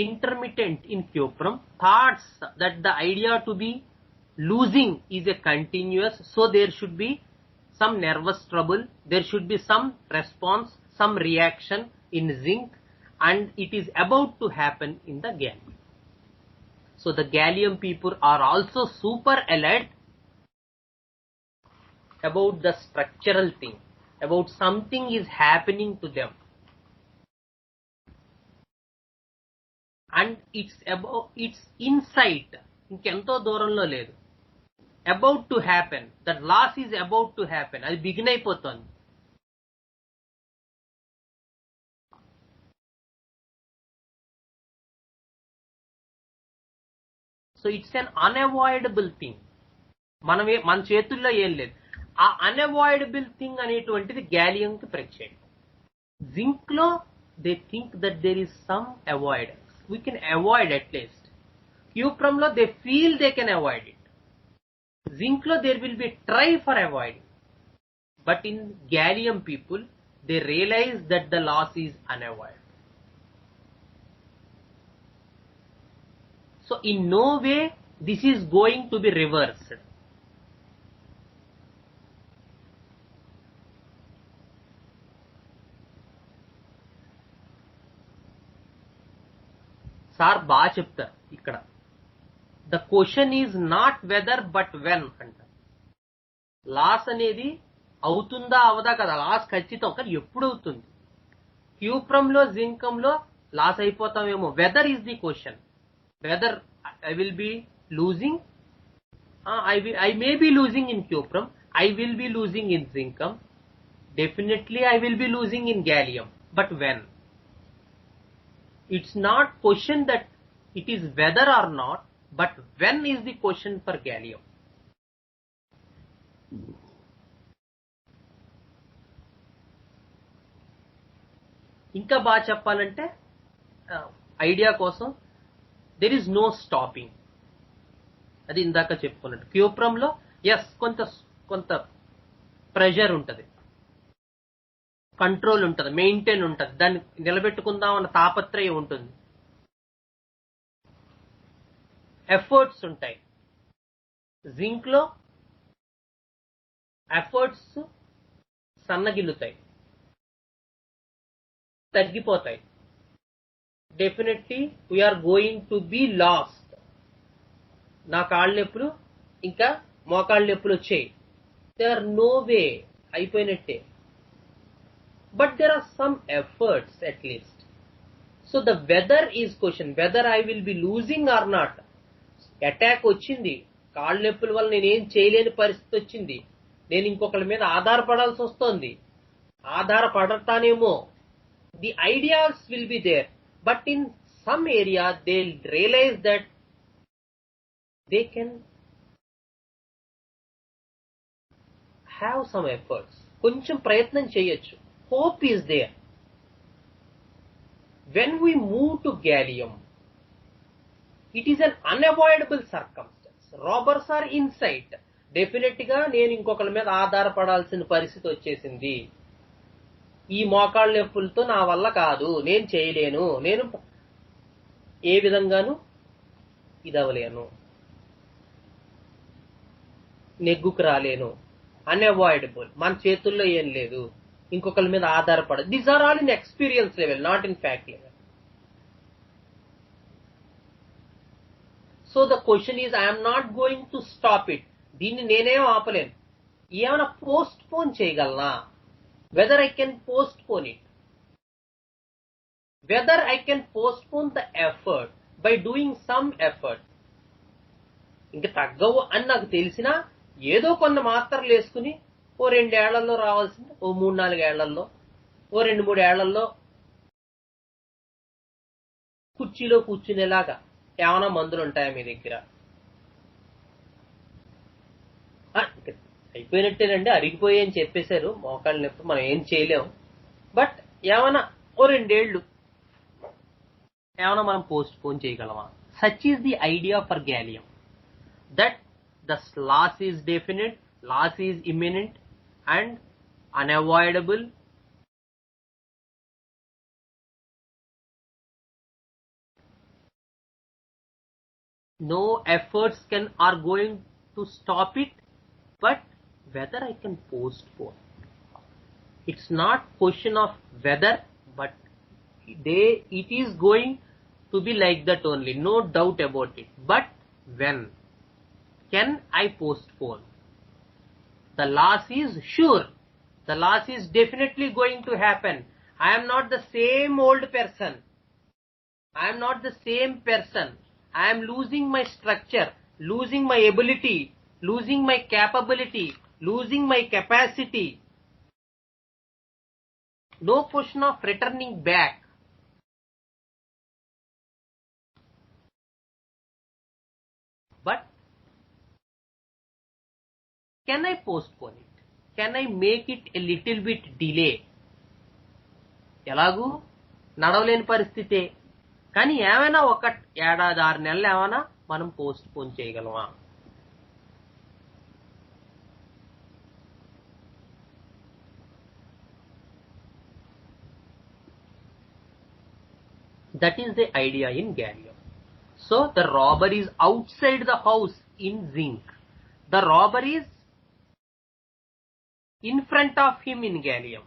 intermittent in Cuprum. Thoughts that the idea to be losing is a continuous, so there should be some nervous trouble, there should be some response, some reaction in zinc, and it is about to happen in the gallium. So the gallium people are also super alert about the structural thing, about something is happening to them. And it's insight, ఇంకెంతో దూరంలో లేదు. About to happen, that loss is about to happen, అది begin అయిపోతుంది. So it's an unavoidable thing. మన చేతుల్లో ఏం లేదు. ఆ అన్అవాయిడబుల్ థింగ్ అనేటువంటిది గ్యాలియం కి ప్రత్యేకం. జింక్ లో they think that there is some avoidance, we can avoid at least. Cuprum lo they feel they can avoid it. Zinc lo there will be try for avoiding. But in gallium people, they realize that the loss is unavoidable. So in no way this is going to be reversed. Sir బాగా చెప్తారు ఇక్కడ. The question is not whether but when అంటారు. Loss అనేది అవుతుందా అవదా కదా, loss ఖచ్చితం, కానీ ఎప్పుడు అవుతుంది? క్యూప్రమ్ లో జింకమ్ లో లాస్ అయిపోతామేమో. Whether is the question. Whether I will be losing, I may be losing in cuprum, I will be losing in zincum, definitely I will be losing in gallium, but when? It's not question that it is whether or not, but when is the question for gallium. ఇంకా బాగా చెప్పాలంటే idea కోసం, there is no stopping. అది ఇందాక చెప్పుకున్నట్టు cuprum లో yes కొంత pressure ఉంటుంది, కంట్రోల్ ఉంటుంది, మెయింటైన్ ఉంటుంది, దాన్ని నిలబెట్టుకుందాం అన్న తాపత్రయం ఉంటుంది, ఎఫర్ట్స్ ఉంటాయి. జింక్ లో ఎఫర్ట్స్ సన్నగిల్లుతాయి, తగ్గిపోతాయి. Definitely we are going to be lost. నా కాళ్ళ నొప్పులు ఇంకా మోకాళ్ళ నొప్పులు వచ్చాయి, దే ఆర్ నో వే, అయిపోయినట్టే. But there are some efforts at least. So the whether is question, whether I will be losing or not. Attack వచ్చింది, కాళ్ళ నొప్పుల వల్ల నేనేం చేయలేని పరిస్థితి వచ్చింది, నేను ఇంకొకరి మీద ఆధారపడాల్సి వస్తోంది, ఆధారపడతానేమో. The ideas will be there, but in some area they realize that they can have some efforts. కొంచెం ప్రయత్నం చేయొచ్చు. Hope is there. When we move to gallium, it is an unavoidable circumstance. Robbers are in sight. Definitely గా నేను ఇంకొకరి మీద ఆధారపడాల్సిన పరిస్థితి వచ్చేసింది. ఈ మోకాళ్ళ నొప్పులతో నా వల్ల కాదు, నేను చేయలేను, నేను ఏ విధంగానూ ఇదవలేను, నెగ్గుకు రాలేను. అన్అవాయిడబుల్, మన చేతుల్లో ఏం లేదు, ఇంకొకరి మీద ఆధారపడదు. These are all in experience level, not in fact level. So the question is I'm not going to stop it. దీన్ని నేనేం ఆపలేను. ఏమైనా పోస్ట్ పోన్ చేయగలనా? Whether I can postpone it, whether I can postpone the effort by doing some effort. ఇంకా తగ్గవు అని నాకు తెలిసినా ఏదో కొన్ని మాత్రలు వేసుకుని ఓ 2 ఏళ్లలో రావాల్సింది ఓ 3-4 ఏళ్లలో, ఓ 2-3 ఏళ్లలో కుర్చీలో కూర్చునేలాగా ఏమైనా మందులు ఉంటాయా మీ దగ్గర? అయిపోయినట్టేనండి, అరిగిపోయి అని చెప్పేశారు, మోకాళ్ళ నొప్పి, మనం ఏం చేయలేము. బట్ ఏమైనా ఓ 2 ఏళ్ళు ఏమైనా మనం పోస్ట్ పోన్ చేయగలమా? Such is the idea for gallium, that the loss is definite, loss is imminent and unavoidable. No efforts are going to stop it, but whether I can postpone. It's not question of whether, but it is going to be like that only, no doubt about it. But when can I postpone? The loss is sure. The loss is definitely going to happen. I am not the same old person. I am not the same person. I am losing my structure, losing my ability, losing my capability, losing my capacity. No question of returning back. But can I postpone it? Can I make it a little bit delay? ఎలాగూ నడవలేని పరిస్థితే, కానీ ఏమైనా 1 ఏడాది 6 నెలలు ఏమైనా మనం post phone చేయగలమా? That is the idea in gallium. So the robber is outside the house in zinc. The robber is in front of him in gallium.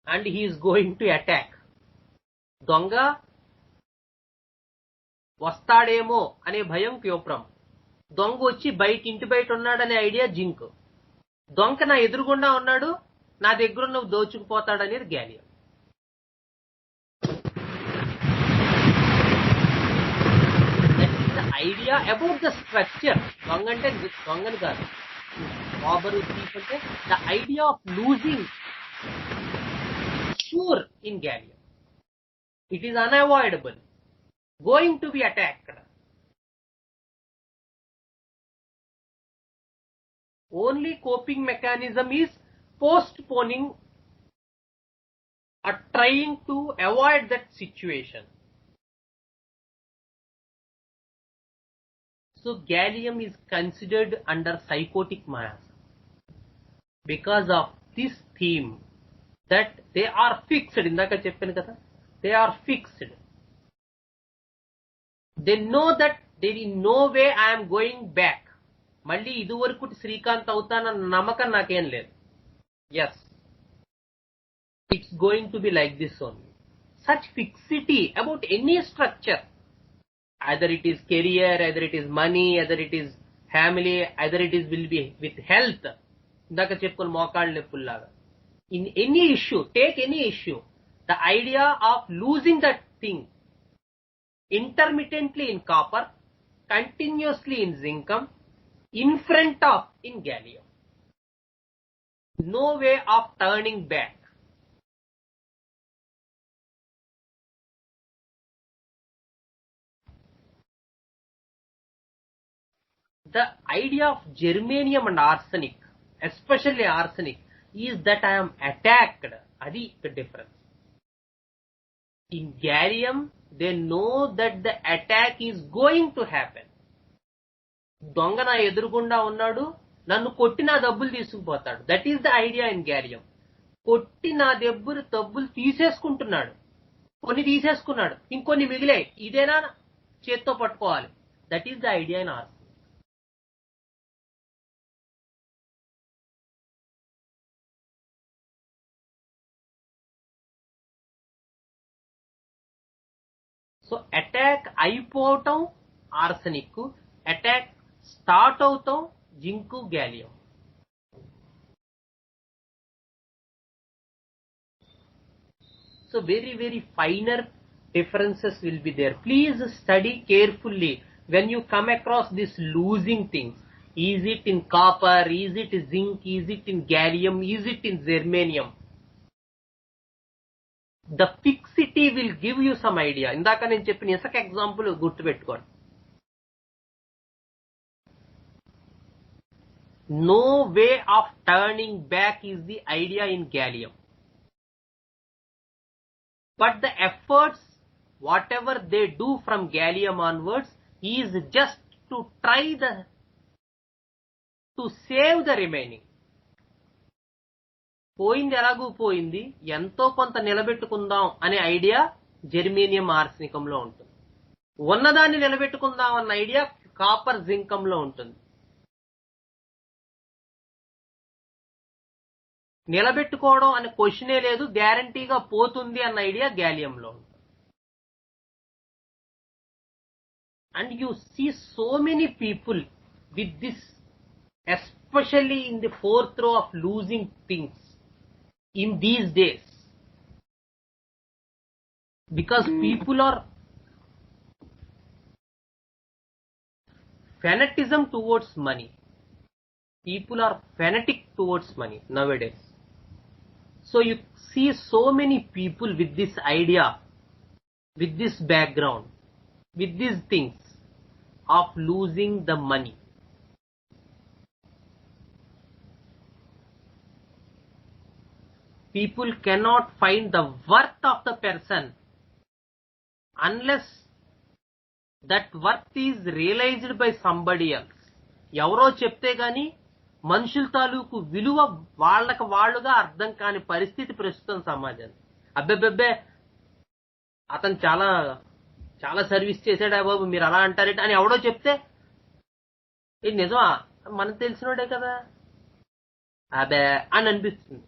and he is going to attack. దొంగ వస్తాడేమో అనే భయం క్యోప్రమ్. దొంగ వచ్చి ఇంటి బయట ఉన్నాడనే idea zinc. దొంగ నా ఎదురుగుండా ఉన్నాడు, నా దగ్గర నువ్వు దోచుకుపోతాడనేది gallium. That is the idea about the structure. దొంగ అంటే దొంగని కాదు, రాబర్ థీఫ్ అంటే the idea of losing sure in gallium. It is unavoidable, going to be attacked. Only coping mechanism is postponing or trying to avoid that situation. So gallium is considered under psychotic mass because of this theme, that they are fixed. ఇందాక చెప్పాను కదా, they are fixed. They know that there is no way I am going back. మళ్ళీ ఇదివరకు శ్రీకాంత్ అవుతానన్న నమ్మకం నాకేం లేదు. Yes, it's going to be like this only. Such fixity about any structure, either it is career, either it is money, either it is family, either it is will be with health. ఇందాక చెప్పుకున్న మోకాళ్ళ నొప్పుల్లాగా. In any issue, take any issue, the idea of losing that thing intermittently in copper, continuously in zinc, in front of in gallium. No way of turning back. The idea of germanium and arsenic, especially arsenic, is that I am attacked. Adi the difference. In gallium, they know that the attack is going to happen. దొంగ నా ఎదురుగుండా ఉన్నాడు, నన్ను కొట్టి నా డబ్బులు తీసుకుపోతాడు. That is the idea in gallium. కొట్టి నా డబ్బులు తీసేసుకుంటున్నాడు. కొన్ని తీసేసుకున్నాడు, ఇంకొన్ని మిగిలాయి, ఇదేనా చేత్తో పట్టుకోవాలి. That is the idea in ఆర్స్. సో అటాక్ అయిపోవటం ఆర్సనిక్, అటాక్ స్టార్ట్ అవుతాం zinc gallium. So very finer differences will be there. Please study carefully when you come across this losing things. Is it in copper? Is it zinc? Is it in gallium? Is it in germanium? The fixity will give you some idea. ఇందాక నేను చెప్పిన ఇసుక example గుర్తుపెట్టుకోండి. No way of turning back is the idea in gallium. But the efforts, whatever they do from gallium onwards, is just to try to save the remaining. పోయింది ఎలాగూ పోయింది, ఎంతో కొంత నిలబెట్టుకుందాం అనే ఐడియా జెర్మేనియం ఆర్సనికంలో ఉంటుంది. ఉన్నదాన్ని నిలబెట్టుకుందాం అన్న ఐడియా కాపర్ జింకంలో ఉంటుంది. నిలబెట్టుకోవడం అనే క్వశ్చనే లేదు, గ్యారంటీగా పోతుంది అన్న ఐడియా గ్యాలియంలో ఉంటుంది. And you see so many people with this, especially in the fourth row of losing things in these days, because people are fanatism towards money. People are fanatic towards money nowadays. So you see so many people with this idea, with this background, with these things of losing the money. People cannot find the worth of the person unless that worth is realized by somebody else. ఎవరో చెప్తే గాని మనుషుల తాలూకు విలువ వాళ్ళకి వాళ్ళుగా అర్థం కాని పరిస్థితి ప్రస్తుతం సమాజం. అబ్బెబ్బెబ్బే అతను చాలా చాలా సర్వీస్ చేశాడా బాబు, మీరు అలా అంటారేంటి అని ఎవడో చెప్తే ఇది నిజమా, మనకు తెలిసినోడే కదా అదే అని అనిపిస్తుంది.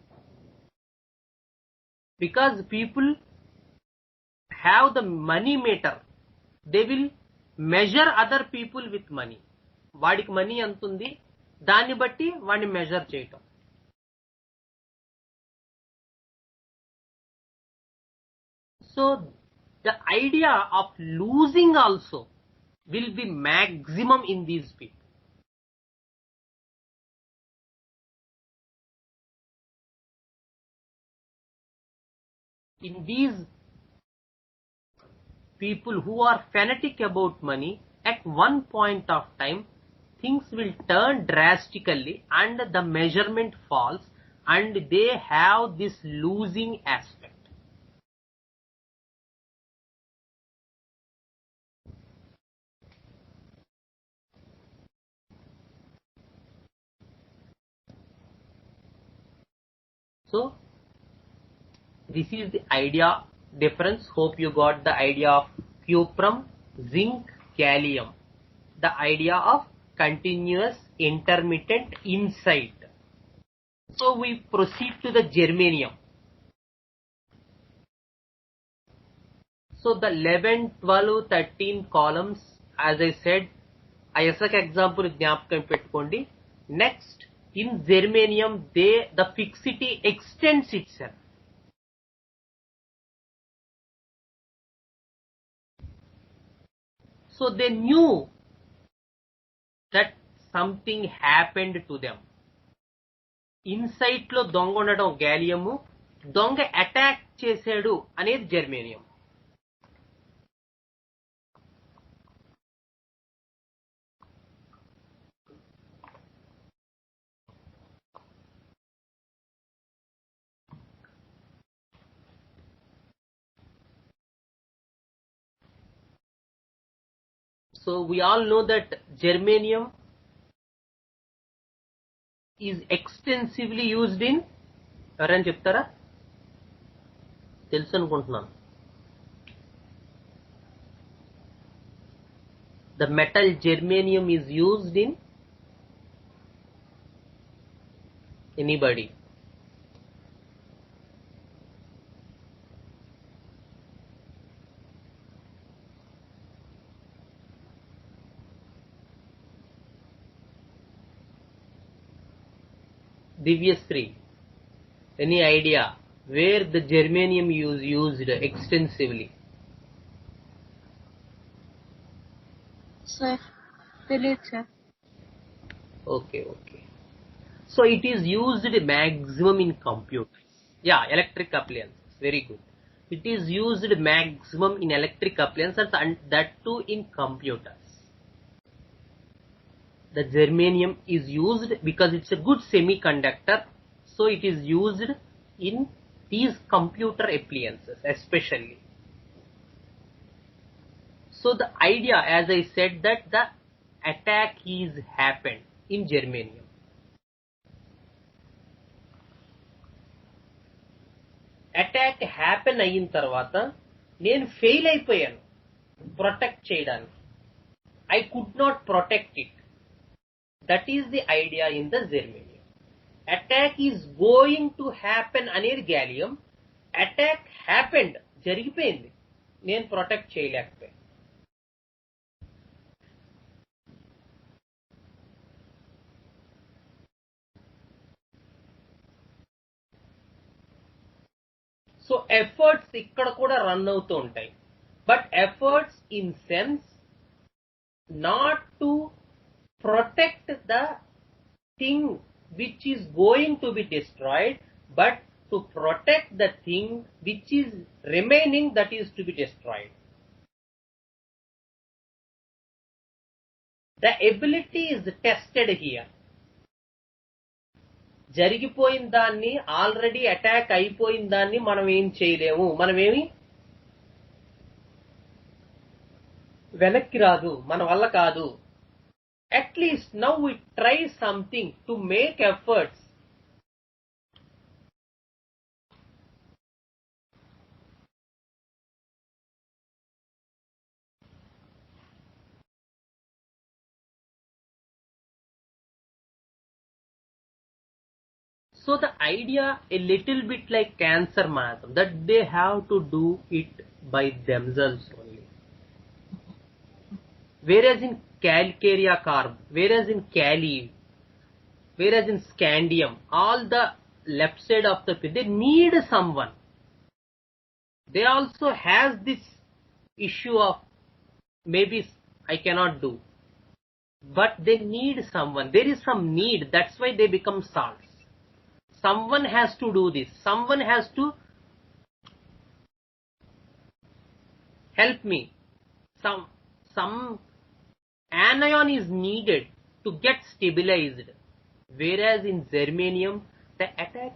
because people have the money meter. They will measure other people with money. వాడికి మనీ ఎంత ఉంది, దాన్ని బట్టి వాడిని మెజర్ చేయటం. So the idea of losing also will be maximum in these people. In these people who are fanatic about money, at one point of time things will turn drastically and the measurement falls and they have this losing aspect. So this is the idea difference. Hope you got the idea of cuprum, zinc, gallium, the idea of continuous intermittent insight. So we proceed to the germanium. So the 11, 12, 13 columns, as I said, ISAC example జ్ఞాపకం పెట్టుకోండి. Next, in germanium, the fixity extends itself. So they knew that something happened to them. Insight లో దొంగ ఉండడం గ్యాలియము, దొంగ attack చేశాడు అనేది germanium. So we all know that germanium is extensively used in, ఎవరైనా చెప్తారా? తెలుసు అనుకుంటున్నాను. The metal germanium is used in, anybody? Divyasri, any idea where the germanium is used extensively? Sir, తెలియదు sir. Okay. So it is used maximum in computers. Yeah, electric appliances. Very good. It is used maximum in electric appliances and that too in computers. The germanium is used because it's a good semiconductor. So it is used in these computer appliances especially. So the idea, as I said, that the attack is happened in germanium. Attack happen అయిన తర్వాత నేను fail అయిపోయాను protect చేయడానికి. I could not protect it. That is the idea in the germanium. Attack is going to happen అనేది gallium. Attack happened, జరిగిపోయింది, నేను protect చేయలేకపోయాను. So efforts ఇక్కడ కూడా రన్ అవుతూ ఉంటాయి. But efforts in sense not to protect the thing which is going to be destroyed, but to protect the thing which is remaining, that is to be destroyed. The ability is tested here. జరిగిపోయిన దాన్ని, already attack అయిపోయిన దాన్ని మనం ఏం చేయలేము, మనమేమి వెనక్కి రాదు, మన వల్ల కాదు. At least now we try something to make efforts. So the idea a little bit like cancer marathon, that they have to do it by themselves only. Whereas in calcarea carb, whereas in Cali, whereas in scandium, all the left side of the they need someone. They also has this issue of maybe I cannot do, but they need someone. There is some need. That's why they become salts. Someone has to do this. Someone has to help me. Some anion is needed to get stabilized. Whereas in germanium, the attack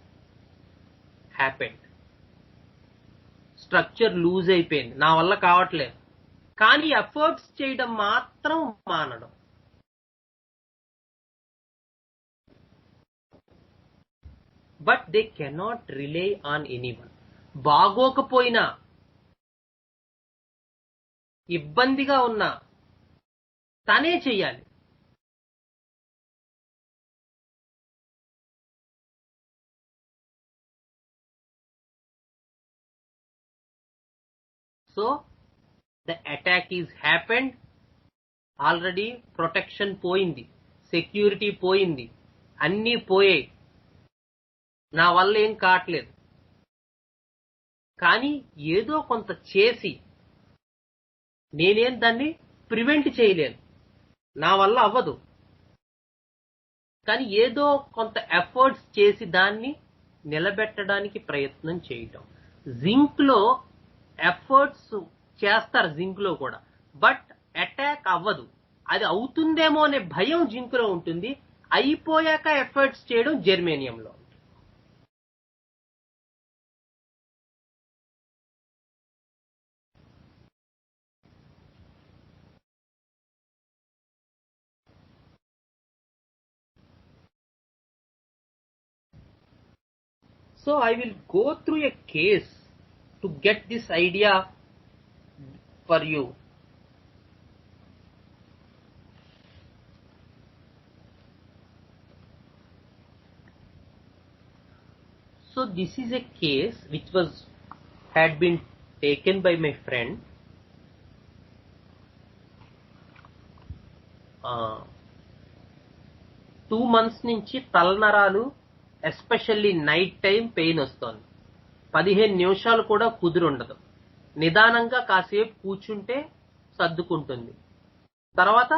happened. Structure loose అయిపోయింది, నా వల్ల కావట్లేదు. కానీ efforts చేయడం మాత్రం మానడం. But they cannot rely on anyone. బాగోకపోయినా, ఇబ్బందిగా ఉన్నా తనే చెయ్యాలి. So the attack is happened, already protection పోయింది, సెక్యూరిటీ పోయింది, అన్నీ పోయాయి, నా వల్ల ఏం కావట్లేదు. కానీ ఏదో కొంత చేసి, నేనేం దాన్ని ప్రివెంట్ చేయలేను, నా వల్ల అవ్వదు, కానీ ఏదో కొంత ఎఫర్ట్స్ చేసి దాన్ని నిలబెట్టడానికి ప్రయత్నం చేయటం. జింక్ లో ఎఫర్ట్స్ చేస్తారు, జింక్ లో కూడా, బట్ అటాక్ అవ్వదు. అది అవుతుందేమో అనే భయం జింక్ లో ఉంటుంది, అయిపోయాక ఎఫర్ట్స్ చేయడం జెర్మేనియంలో. So I will go through a case to get this idea for you. So this is a case which had been taken by my friend. 2 months నుంచి తలనరాలు, ఎస్పెషల్లీ నైట్ టైం పెయిన్ వస్తోంది. 15 నిమిషాలు కూడా కుదురుండదు. నిదానంగా కాసేపు కూర్చుంటే సర్దుకుంటుంది, తర్వాత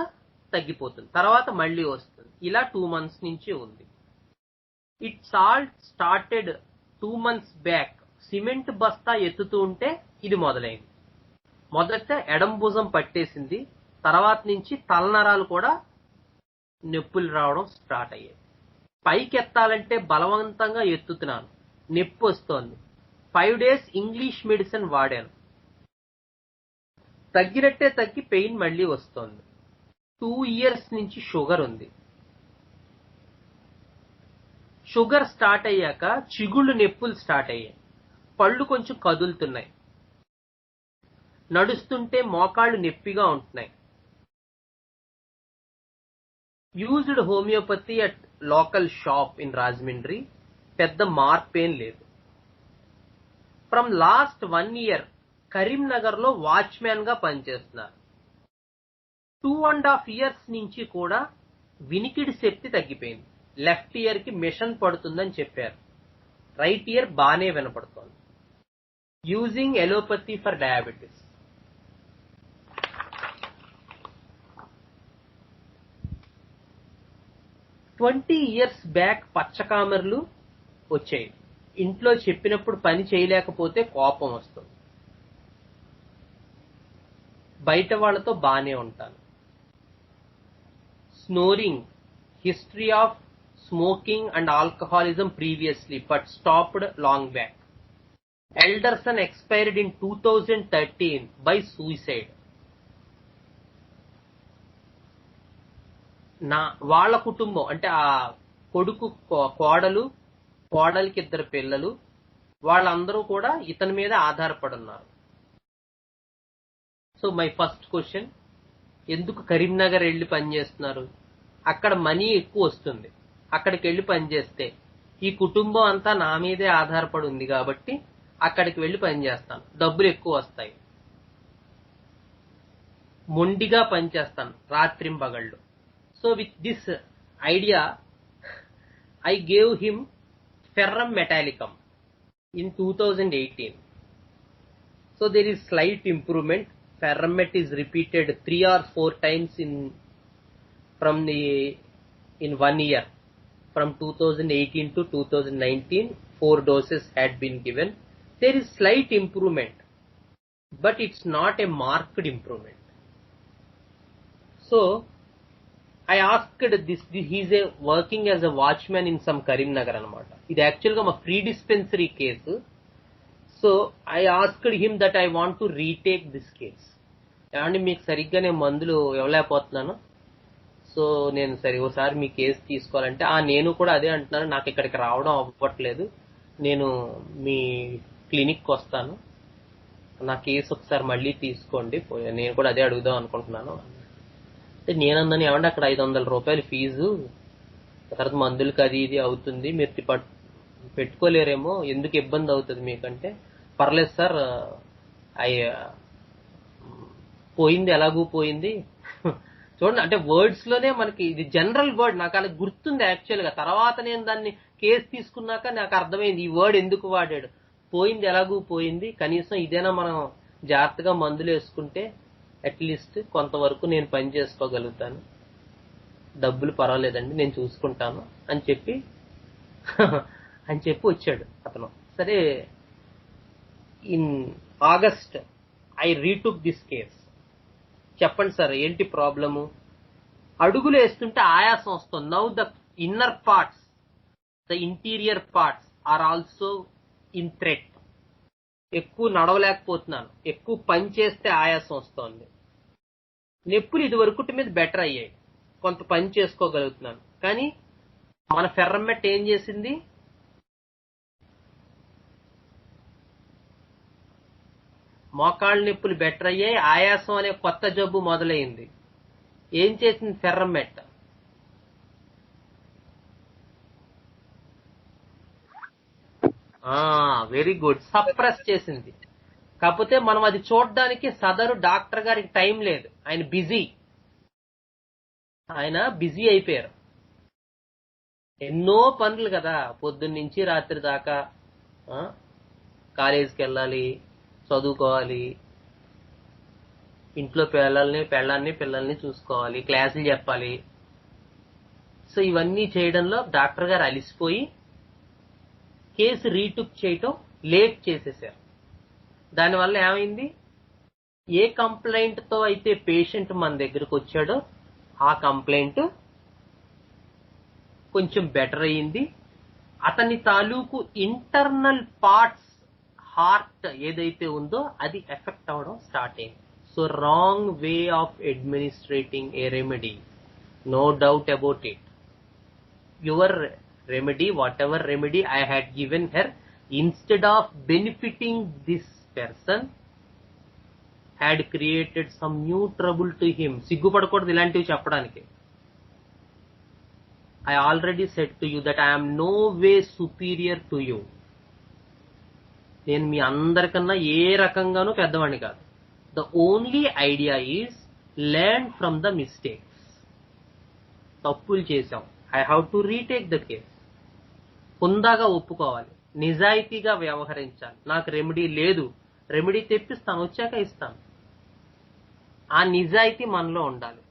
తగ్గిపోతుంది, తర్వాత మళ్ళీ వస్తుంది. ఇలా 2 months నుంచి ఉంది. It's all started 2 months back. Cement బస్తా ఎత్తుతూ ఉంటే ఇది మొదలైంది. మొదట ఎడం భుజం పట్టేసింది, తర్వాత నుంచి తలనరాలు కూడా నొప్పులు రావడం స్టార్ట్ అయ్యాయి. పైకి ఎత్తాలంటే బలవంతంగా ఎత్తుతున్నాను, నొప్పి వస్తోంది. 5 days ఇంగ్లీష్ మెడిసిన్ వాడాను, తగ్గినట్టే తగ్గి పెయిన్ మళ్ళీ వస్తోంది. 2 years నుంచి షుగర్ ఉంది. షుగర్ స్టార్ట్ అయ్యాక చిగుళ్ళు నొప్పులు స్టార్ట్ అయ్యాయి, పళ్ళు కొంచెం కదులుతున్నాయి, నడుస్తుంటే మోకాళ్ళు నొప్పిగా ఉంటున్నాయి. Used homeopathy at local shop in Rajahmundry. పెద్ద మార్పేం లేదు. ఫ్రమ్ లాస్ట్ 1 year కరీంనగర్ లో వాచ్మ్యాన్ గా పనిచేస్తున్నారు. 2.5 years నుంచి కూడా వినికిడి శక్తి తగ్గిపోయింది. లెఫ్ట్ ఇయర్ కి మిషన్ పడుతుందని చెప్పారు, రైట్ ఇయర్ బానే వినపడుతోంది. Using allopathy for diabetes. Twenty years back పచ్చకామెర్లు వచ్చాయి. ఇంట్లో చెప్పినప్పుడు పని చేయలేకపోతే కోపం వస్తుంది. బయట వాళ్ళతో బానే ఉంటాను. Snoring, history of smoking and alcoholism previously but stopped long back. Elder son expired in 2013 by suicide. వాళ్ళ కుటుంబం అంటే ఆ కొడుకు, కోడలికి 2 పిల్లలు, వాళ్ళందరూ కూడా ఇతని మీద ఆధారపడి ఉన్నారు. సో మై ఫస్ట్ క్వశ్చన్, ఎందుకు కరీంనగర్ వెళ్ళి పనిచేస్తున్నారు? అక్కడ మనీ ఎక్కువ వస్తుంది, అక్కడికి వెళ్ళి పనిచేస్తే ఈ కుటుంబం అంతా నా మీదే ఆధారపడి ఉంది కాబట్టి అక్కడికి వెళ్ళి పనిచేస్తాను, డబ్బులు ఎక్కువ వస్తాయి, మొండిగా పనిచేస్తాను రాత్రింబగళ్ళు. So with this idea I gave him ferrum metallicum in 2018. So there is slight improvement. Ferromet is repeated 3 or 4 times in 1 year. From 2018 to 2019, 4 doses had been given. There is slight improvement, but it's not a marked improvement. So I asked this, he's working as a watchman in some Karimnagar anamata. It actually a free dispensary case. So I asked him that I want to retake this case. And మీకు సరిగ్గా నేను మందులు ఇవ్వలేకపోతున్నాను, so నేను సరే ఒకసారి మీ case తీసుకోవాలంటే నేను కూడా అదే అంటున్నాను, నాకు ఇక్కడికి రావడం అవ్వట్లేదు, నేను మీ క్లినిక్ వస్తాను, నా కేసు ఒకసారి మళ్ళీ తీసుకోండి, నేను కూడా అదే అడుగుదాం అనుకుంటున్నాను. అంటే నేనన్నాను, ఏమంటే అక్కడ 500 రూపాయలు ఫీజు, తర్వాత మందులకి అది ఇది అవుతుంది, మీరు పెట్టుకోలేరేమో, ఎందుకు ఇబ్బంది అవుతుంది మీకంటే, పర్లేదు సార్, పోయింది ఎలాగూ పోయింది. చూడండి, అంటే వర్డ్స్ లోనే మనకి ఇది జనరల్ వర్డ్, నాకు అలా గుర్తుంది యాక్చువల్ గా. తర్వాత నేను దాన్ని కేసు తీసుకున్నాక నాకు అర్థమైంది ఈ వర్డ్ ఎందుకు వాడాడు. పోయింది ఎలాగూ పోయింది, కనీసం ఇదేనా మనం జాగ్రత్తగా మందులు వేసుకుంటే అట్లీస్ట్ కొంతవరకు నేను పని చేసుకోగలుగుతాను, డబ్బులు పర్వాలేదండి నేను చూసుకుంటాను అని చెప్పి వచ్చాడు అతను. సరే, in August I retook this case. చెప్పండి సార్ ఏంటి ప్రాబ్లము? అడుగులు వేస్తుంటే ఆయాసం వస్తుంది. Now the inner parts, the interior parts are also in threat. ఎక్కువ నడవలేకపోతున్నాను, ఎక్కువ పని చేస్తే ఆయాసం వస్తోంది. నొప్పులు ఇది వరకు మీద బెటర్ అయ్యాయి, కొంత పని చేసుకోగలుగుతున్నాను. కానీ మన ఫెర్రమెట్ ఏం చేసింది, మోకాళ్ళ నొప్పులు బెటర్ అయ్యాయి, ఆయాసం అనే కొత్త జబ్బు మొదలైంది. ఏం చేసింది ఫెర్రమెట్? వెరీ గుడ్, సప్రెస్ చేసింది. కాకపోతే మనం అది చూడడానికి సదరు డాక్టర్ గారికి టైం లేదు, ఆయన బిజీ అయిపోయారు. ఎన్నో పనులు కదా, పొద్దున్నుంచి రాత్రి దాకా. కాలేజీకి వెళ్ళాలి, చదువుకోవాలి, ఇంట్లో పిల్లల్ని చూసుకోవాలి, క్లాసులు చెప్పాలి. సో ఇవన్నీ చేయడంలో డాక్టర్ గారు అలిసిపోయి కేసు రీటుక్ చేయటం లేట్ చేసేసారు. దానివల్ల ఏమైంది, ఏ కంప్లైంట్ తో అయితే పేషెంట్ మన దగ్గరకు వచ్చాడో ఆ కంప్లైంట్ కొంచెం బెటర్ అయ్యింది. అతని తాలూకు ఇంటర్నల్ పార్ట్స్, హార్ట్ ఏదైతే ఉందో అది ఎఫెక్ట్ అవడం స్టార్ట్ అయింది. So wrong way of administrating a remedy, no doubt about it. Your remedy, whatever remedy I had given her, instead of benefiting this person, had created some new trouble to him. సిగ్గుపడకూడదు ఇలాంటివి చెప్పడానికి. I already said to you that I am no way superior to you. నేను మీ అందరికన్నా ఏ రకంగానూ పెద్దవాడిని కాదు. The only idea is learn from the mistakes. తప్పులు చేశాం, I have to retake the case. హుందాగా ఒప్పుకోవాలి, నిజాయితీగా వ్యవహరించాలి. నాకు రెమెడీ లేదు, రెమెడీ తెప్పిస్తాను, వచ్చాక ఇస్తాను. ఆ నిజాయితీ మనలో ఉండాలి.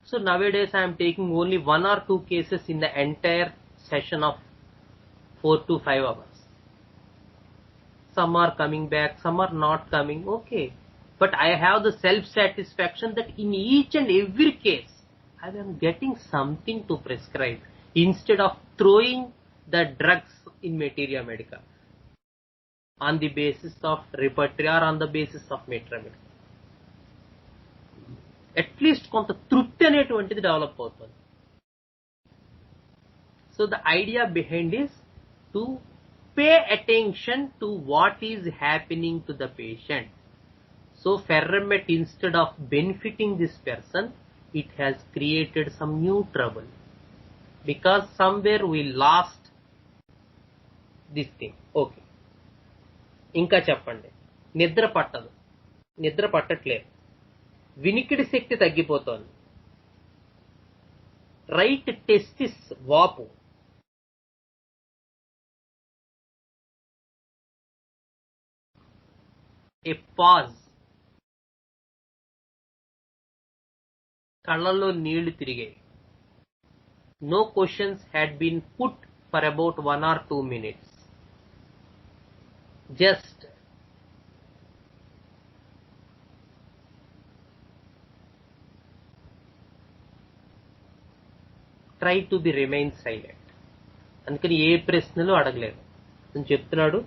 So nowadays I am taking only 1 or 2 cases in the entire session of 4 to 5 hours. Some are coming back, some are not coming, okay. But I have the self-satisfaction that in each and every case I am getting something to prescribe, instead of throwing the drugs in materia medica on the basis of repertory or on the basis of materia medica. At least కొంత తృప్తి అనేటువంటిది develop అవుతుంది. So the idea behind is to pay attention to what is happening to the patient. So Ferromet, instead of benefiting this person, it has created some new trouble. because somewhere we lost this thing. Okay, ఇంకా చెప్పండి. నిద్ర పట్టదు, నిద్ర పట్టట్లేదు, వినికిడి శక్తి తగ్గిపోతోంది, right testis వాపు, ఏ pause, కళ్ళల్లో నీళ్లు తిరిగాయి. No questions had been put for about 1 or 2 minutes. Just try to be remain silent. అందుకని ఏ ప్రశ్నలు అడగలేదు అని చెప్తున్నాడు.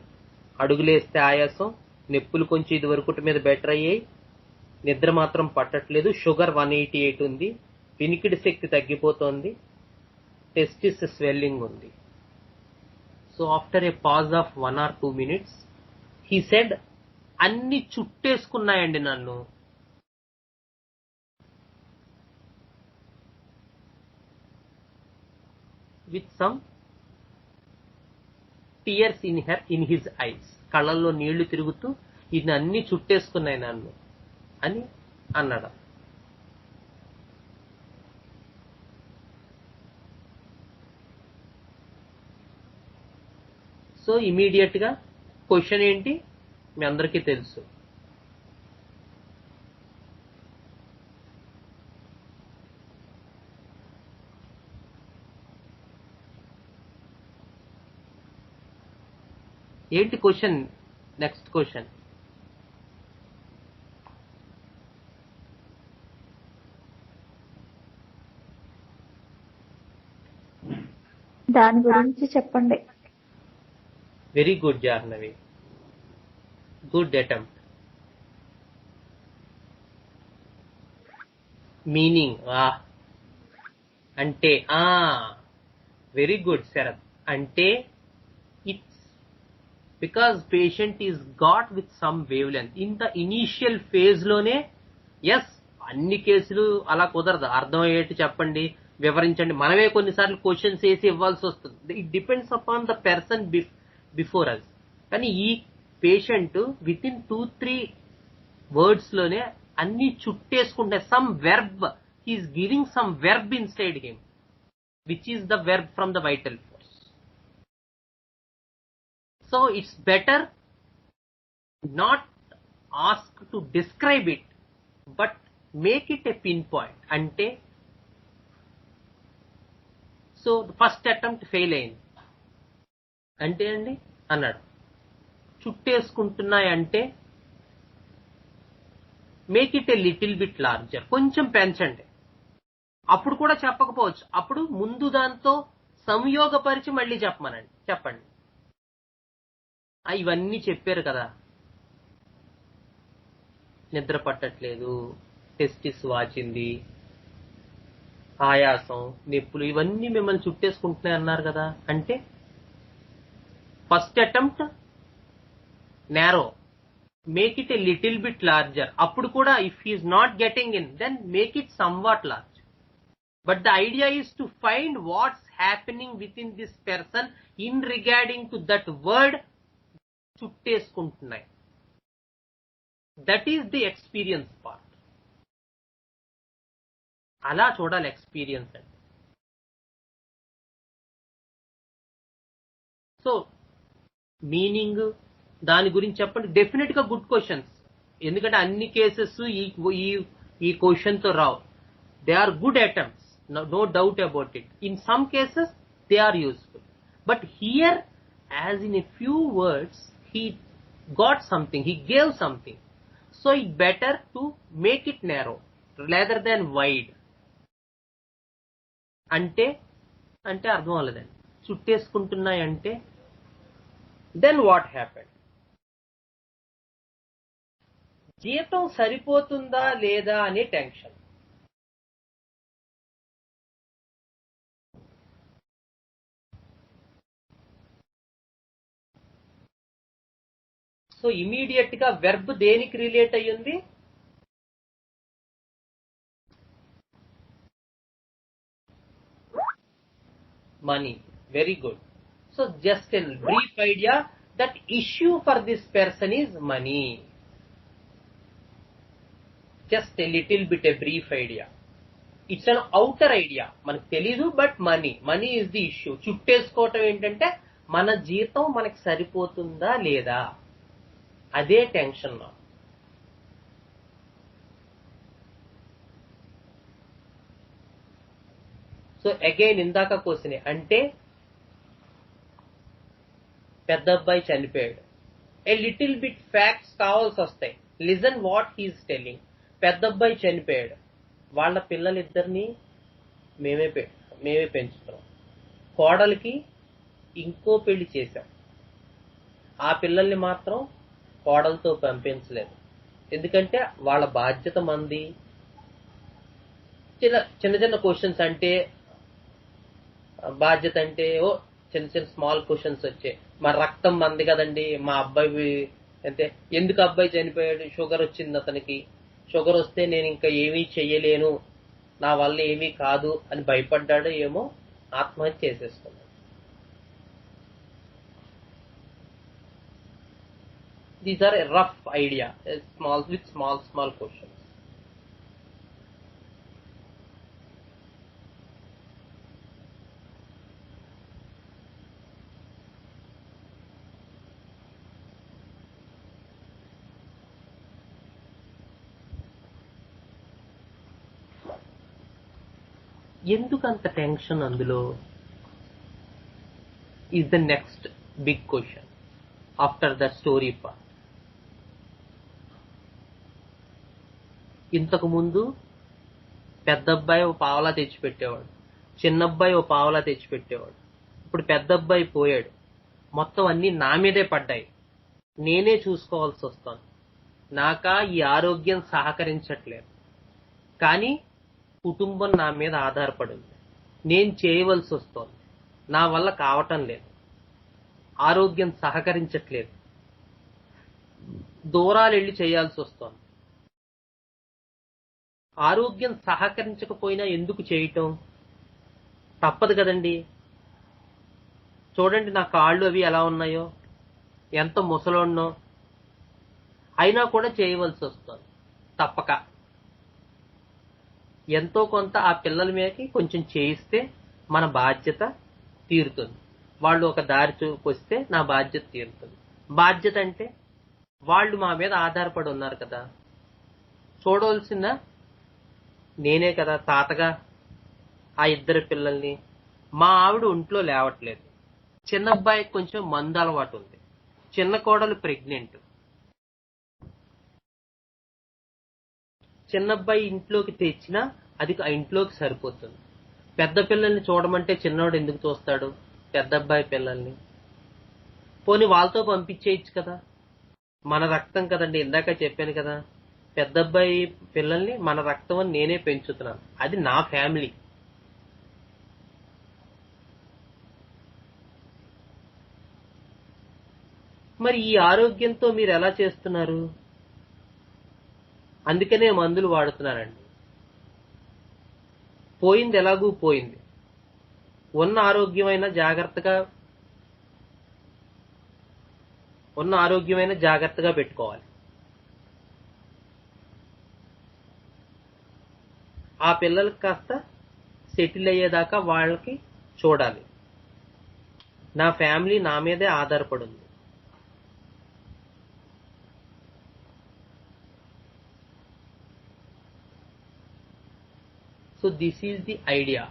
అడుగులేస్తే ఆయాసం, నొప్పులు కొంచెం ఇది వరకు మీద బెటర్ అయ్యాయి, నిద్ర మాత్రం పట్టట్లేదు, షుగర్ 188 ఉంది, వినికిడి శక్తి తగ్గిపోతోంది, టెస్టిస్ స్వెల్లింగ్ ఉంది. So after A pause of 1 or 2 minutes he said, అన్ని చుట్టేసుకున్నాయండి నన్ను. With some tears in his eyes, కళ్ళల్లో నీళ్లు తిరుగుతూ ఇది అన్ని చుట్టేసుకున్నాయి నన్ను అని అన్నాడు. సో ఇమీడియట్ గా క్వశ్చన్ ఏంటి మీ అందరికీ తెలుసు. ఏంటి క్వశ్చన్? నెక్స్ట్ క్వశ్చన్ దాని గురించి చెప్పండి. Very good Jahnavi, good attempt. Meaning అంటే వెరీ గుడ్ శరత్. అంటే it's because patient is got with some wave length in the initial phase లోనే. ఎస్, అన్ని కేసులు అలా కుదరదు, అర్థమయ్యేట్టు చెప్పండి, వివరించండి. మనమే కొన్నిసార్లు క్వశ్చన్స్ వేసి ఇవ్వాల్సి వస్తుంది. It depends upon the person before us. కానీ ఈ పేషెంట్ విత్ ఇన్ 2-3 words లోనే అన్ని చుట్టేసుకుంటే some verb, he is giving some verb inside him which is the verb from the vital force. So it's better not ask to describe it but make it a pinpoint. అంటే so first attempt fail అయింది అంటే అండి అన్నాడు, చుట్టేసుకుంటున్నాయంటే make it a little bit larger, కొంచెం పెంచండి. అప్పుడు కూడా చెప్పకపోవచ్చు, అప్పుడు ముందు దాంతో సంయోగపరిచి మళ్ళీ చెప్పండి. ఇవన్నీ చెప్పారు కదా, నిద్ర పట్టట్లేదు, టెస్టిస్ వాచింది, ఆయాసం, నొప్పులు, ఇవన్నీ మిమ్మల్ని చుట్టేసుకుంటున్నాయి అన్నారు కదా. అంటే first attempt narrow, make it a little bit larger. అప్పుడు కూడా if he is not getting in, then make it somewhat large. But the idea is to find what's happening within this person in regarding to that word చుట్టేసుకుంటున్నాయి. That is the experience part. అలా చూడాలి experience అంటే. So meaning దాని గురించి చెప్పండి. Definite గా good questions, ఎందుకంటే అన్ని cases ఈ క్వశ్చన్ తో రావు. They are good attempts, no doubt about it. In some cases they are useful, but here as in a few words he got something, he gave something. So it better to make it narrow rather than wide. అంటే అర్థం అవ్వలేదండి. చుట్టేసుకుంటున్నాయంటే then what happened? జీతం సరిపోతుందా లేదా అనే tension. So immediate గా verb దేనికి రిలేట్ అయ్యింది? money. Very good. So just a brief idea that issue for this person is money. Just a little bit a brief idea. It's an outer idea. మనకు తెలీదు but money is the issue. చుట్టేసుకోవటం ఏంటంటే మన జీతం మనకు సరిపోతుందా లేదా, అదే టెన్షన్. సో అగైన్ ఇందాక క్వశ్చన్ అంటే పెద్ద అబ్బాయి చనిపోయాడు. ఏ లిటిల్ బిట్ ఫ్యాక్ట్స్ కావాల్సి వస్తాయి. Listen what he's telling. పెద్ద అబ్బాయి చనిపోయాడు, వాళ్ళ పిల్లలిద్దరిని మేమే పెంచుతున్నాం. కోడలికి ఇంకో పెళ్లి చేశాం, ఆ పిల్లల్ని మాత్రం కోడలతో పంపించలేదు. ఎందుకంటే వాళ్ళ బాధ్యత మంది. చిన్న చిన్న క్వశ్చన్స్ అంటే బాధ్యత అంటే చిన్న స్మాల్ క్వశ్చన్స్ వచ్చాయి. మా రక్తం మంది కదండి, మా అబ్బాయి అంటే ఎందుకు అబ్బాయి చనిపోయాడు, షుగర్ వచ్చింది అతనికి, షుగర్ వస్తే నేను ఇంకా ఏమీ చెయ్యలేను, నా వల్ల ఏమీ కాదు అని భయపడ్డాడు, ఏమో ఆత్మహత్య చేసేసుకున్నాడు. These are a rough idea with small questions. ఎందుకంత టెన్షన్ అందులో is the next big question after the story part. ఇంతకు ముందు పెద్ద అబ్బాయి ఓ పావలా తెచ్చిపెట్టేవాడు, చిన్న అబ్బాయి ఓ పావలా తెచ్చిపెట్టేవాడు. ఇప్పుడు పెద్ద అబ్బాయి పోయాడు, మొత్తం అన్ని నా మీదే పడ్డాయి, నేనే చూసుకోవాల్సి వస్తాను. నాకా ఈ ఆరోగ్యం సహకరించట్లేదు, కానీ కుటుంబం నా మీద ఆధారపడింది, నేను చేయవలసి వస్తోంది, నా వల్ల కావటం లేదు, ఆరోగ్యం సహకరించట్లేదు, దూరాలు వెళ్ళి చేయాల్సి వస్తోంది. ఆరోగ్యం సహకరించకపోయినా ఎందుకు చేయటం, తప్పదు కదండి. చూడండి నా కాళ్ళు అవి ఎలా ఉన్నాయో, ఎంత ముసలోన్నో, అయినా కూడా చేయవలసి వస్తుంది తప్పక. ఎంతో కొంత ఆ పిల్లల మీదకి కొంచెం చేయిస్తే మన బాధ్యత తీరుతుంది. వాళ్ళు ఒక దారి చూపొస్తే నా బాధ్యత తీరుతుంది. బాధ్యత అంటే వాళ్ళు మా మీద ఆధారపడి ఉన్నారు కదా, చూడవలసిన నేనే కదా తాతగా ఆ ఇద్దరు పిల్లల్ని. మా ఆవిడ ఒంట్లో లేవట్లేదు, చిన్న అబ్బాయికి కొంచెం మందు అలవాటు ఉంది, చిన్న కోడలు ప్రెగ్నెంట్. చిన్న అబ్బాయి ఇంట్లోకి తెచ్చినా అది ఆ ఇంట్లోకి సరిపోతుంది. పెద్ద పిల్లల్ని చూడమంటే చిన్నవాడు ఎందుకు చూస్తాడు పెద్ద అబ్బాయి పిల్లల్ని? పోనీ వాళ్ళతో పంపించేయచ్చు కదా, మన రక్తం కదండి. ఇందాక చెప్పాను కదా, పెద్ద అబ్బాయి పిల్లల్ని మన రక్తం అని నేనే పెంచుతున్నాను, అది నా ఫ్యామిలీ. మరి ఈ ఆరోగ్యంతో మీరు ఎలా చేస్తున్నారు? అందుకనే మందులు వాడుతున్నారండి. పోయింది ఎలాగూ పోయింది, ఉన్న ఆరోగ్యమైన జాగ్రత్తగా పెట్టుకోవాలి. ఆ పిల్లలకి కాస్త సెటిల్ అయ్యేదాకా వాళ్ళకి చూడాలి. నా ఫ్యామిలీ నా మీదే ఆధారపడి ఉంది. So this is the idea.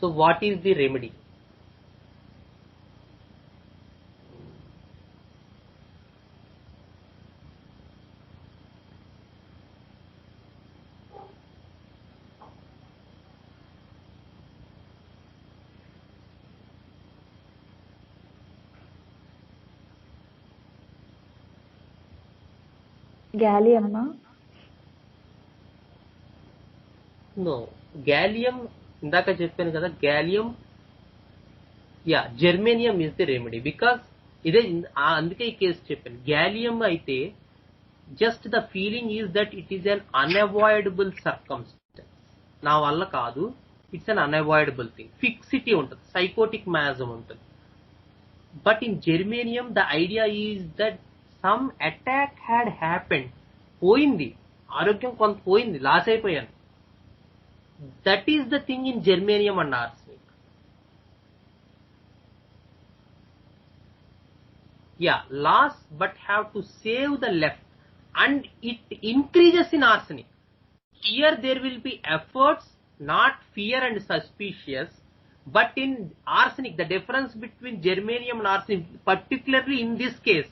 So what is the remedy? Gallium. No, gallium ఇందాక చెప్పాను కదా, gallium germanium is the remedy. Because ఇదే అందుకే ఈ కేసు చెప్పాను. గ్యాలియం అయితే just the feeling is that it is an unavoidable circumstance. నా వల్ల కాదు, it's an unavoidable thing. Fixity ఉంటుంది, psychotic miasm ఉంటుంది. But in germanium, the idea is that some attack had happened. పోయింది, ఆరోగ్యం కొంత పోయింది, లాస్ అయిపోయాను. That is the thing in germanium and arsenic. Yeah, loss, but have to save the left, and it increases in arsenic. Here there will be efforts, not fear and suspicious, but in arsenic, the difference between germanium and arsenic, particularly in this case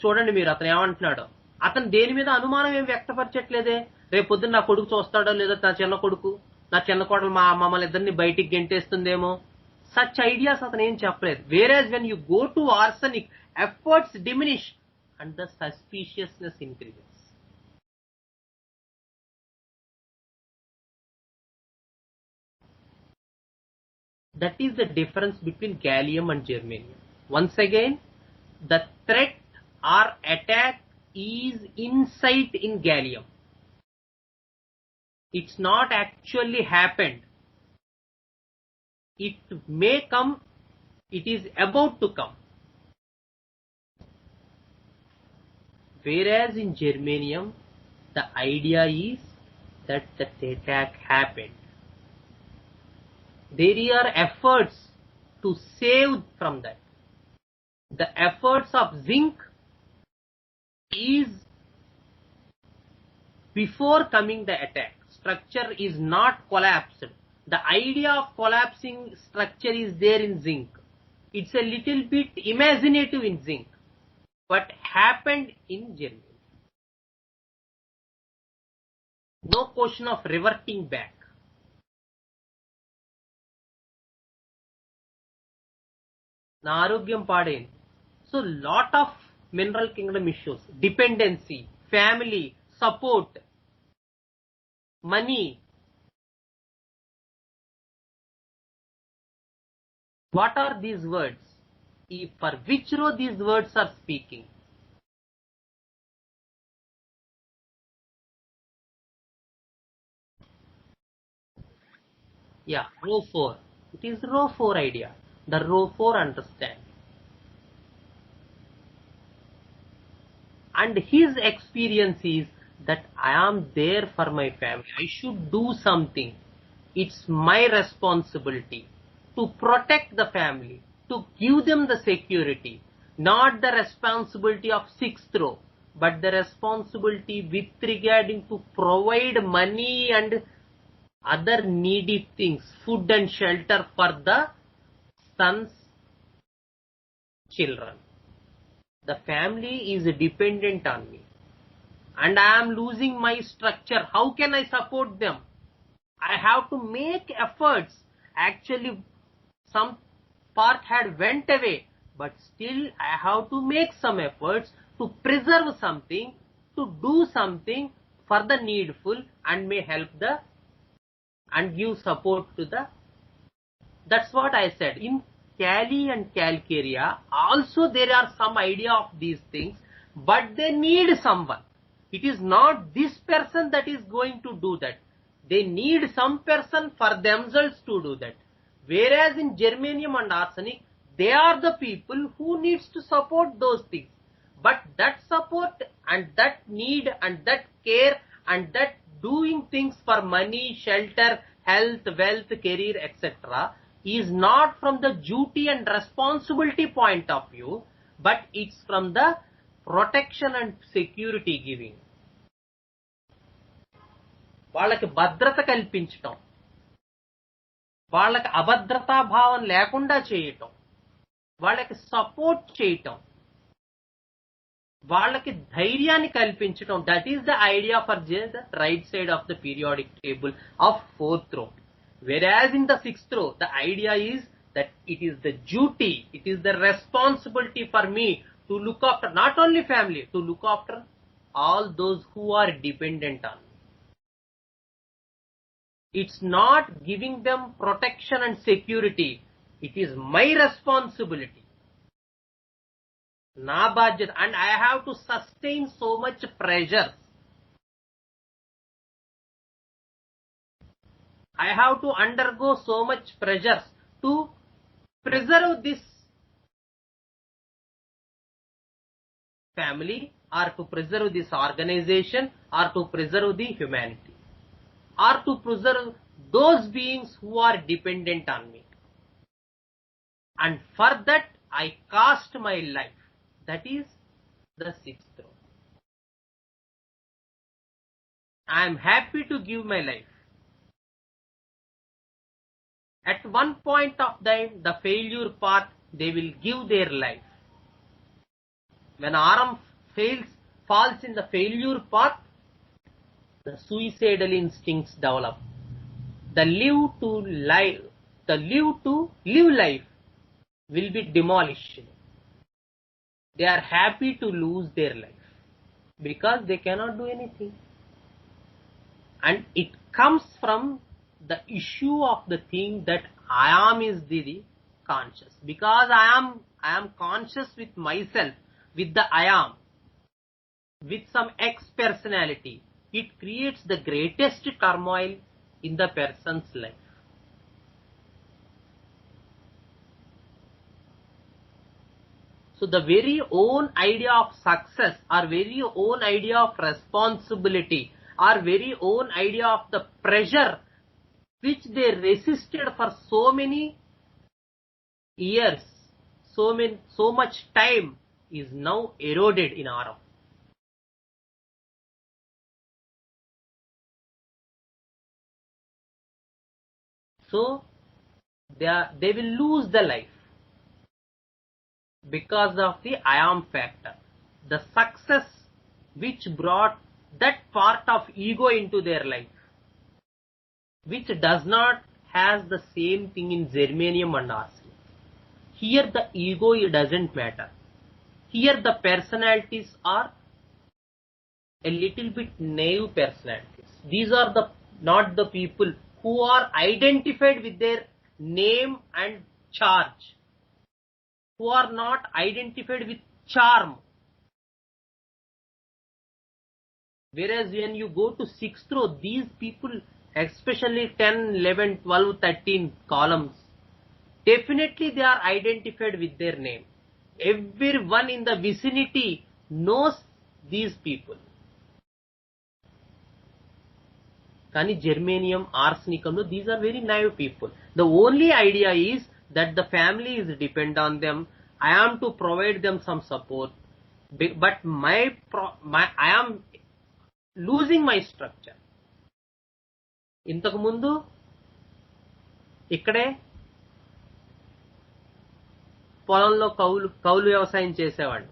చూడండి మీరు, అతను ఏమంటున్నాడు, అతను దేని మీద అనుమానం ఏం వ్యక్తపరచట్లేదే. రేపు పొద్దున్న నా కొడుకు చూస్తాడో లేదో, నా చిన్న కొడుకు, నా చిన్న కోడలు మమ్మల్ని ఇద్దరిని బయటికి గెంటేస్తుందేమో, such ideas అతను ఏం చెప్పలేదు. Whereas when you go to arsenic, efforts diminish and the suspiciousness increases. That is the difference between gallium and germanium. Once again, the threat or attack is insight in gallium. It's not actually happened. It may come, it is about to come. Whereas in germanium, the idea is that the attack happened. There are efforts to save from that. The efforts of zinc is before coming the attack. Structure is not collapsed. The idea of collapsing structure is there in zinc. It's a little bit imaginative in zinc, but happened in germanium. No question of reverting back. నా ఆరోగ్యం పాడైంది. So lot of mineral kingdom issues, dependency, family support, money. What are these words? For which row these words are speaking? Yeah, row 4. It is row 4 idea. The row 4 understand. And his experience is that I am there for my family. I should do something. It's my responsibility to protect the family, to give them the security, not the responsibility of 6th row, but the responsibility with regarding to provide money and other needy things, food and shelter for the son's children. The family is dependent on me and I am losing my structure. How can I support them? I have to make efforts. Actually, some part had went away, but still I have to make some efforts to preserve something, to do something for the needful and may help the and give support to the. That's what I said. In Cali and Calcarea also there are some idea of these things, but they need someone. It is not this person that is going to do that. They need some person for themselves to do that. Whereas in germanium and arsenic, they are the people who needs to support those things. But that support and that need and that care and that doing things for money, shelter, health, wealth, career, etc. is not from the duty and responsibility point of view, but it's from the protection and security giving. వాళ్ళకి భద్రత కల్పించటం, వాళ్ళకి అభద్రతా భావం లేకుండా చేయటం, వాళ్ళకి support చేయటం, వాళ్ళకి ధైర్యాన్ని కల్పించటం. That is the idea for the right side of the periodic table of 4th row. Whereas in the 6th row, the idea is that it is the duty, it is the responsibility for me to look after not only family, to look after all those who are dependent on me. It's not giving them protection and security. It is my responsibility. నా బాధ్యత, and I have to sustain so much pressure. I have to undergo so much pressures to preserve this family, or to preserve this organization, or to preserve the humanity, or to preserve those beings who are dependent on me. And for that I cast my life. That is the sixth role. I am happy to give my life. At one point of time, the failure path, they will give their life. When Aram falls in the failure path, the suicidal instincts develop. The live to live life will be demolished. They are happy to lose their life because they cannot do anything. And it comes from the issue of the thing that I am is the conscious. Because I am conscious with myself, with the I am, with some X personality. It creates the greatest turmoil in the person's life. So the very own idea of success, or very own idea of responsibility, or very own idea of the pressure which they resisted for so many years, so much time, is now eroded in Aram. So they will lose the life because of the I am factor. The success which brought that part of ego into their life, which does not has the same thing in germanium and arsenic. Here the ego, it doesn't matter. Here the personalities are a little bit naive personalities. These are not the people who are identified with their name and charge, who are not identified with charm. Whereas when you go to sixth row, these people, especially 10, 11, 12, 13 columns, definitely they are identified with their name. Everyone in the vicinity knows these people. Kani germanium, arsenicum, these are very naive people. The only idea is that the family is dependent on them. I am to provide them some support, but I am losing my structure. ఇంతకు ముందు ఇక్కడే పొలంలో కౌలు వ్యవసాయం చేసేవాడు.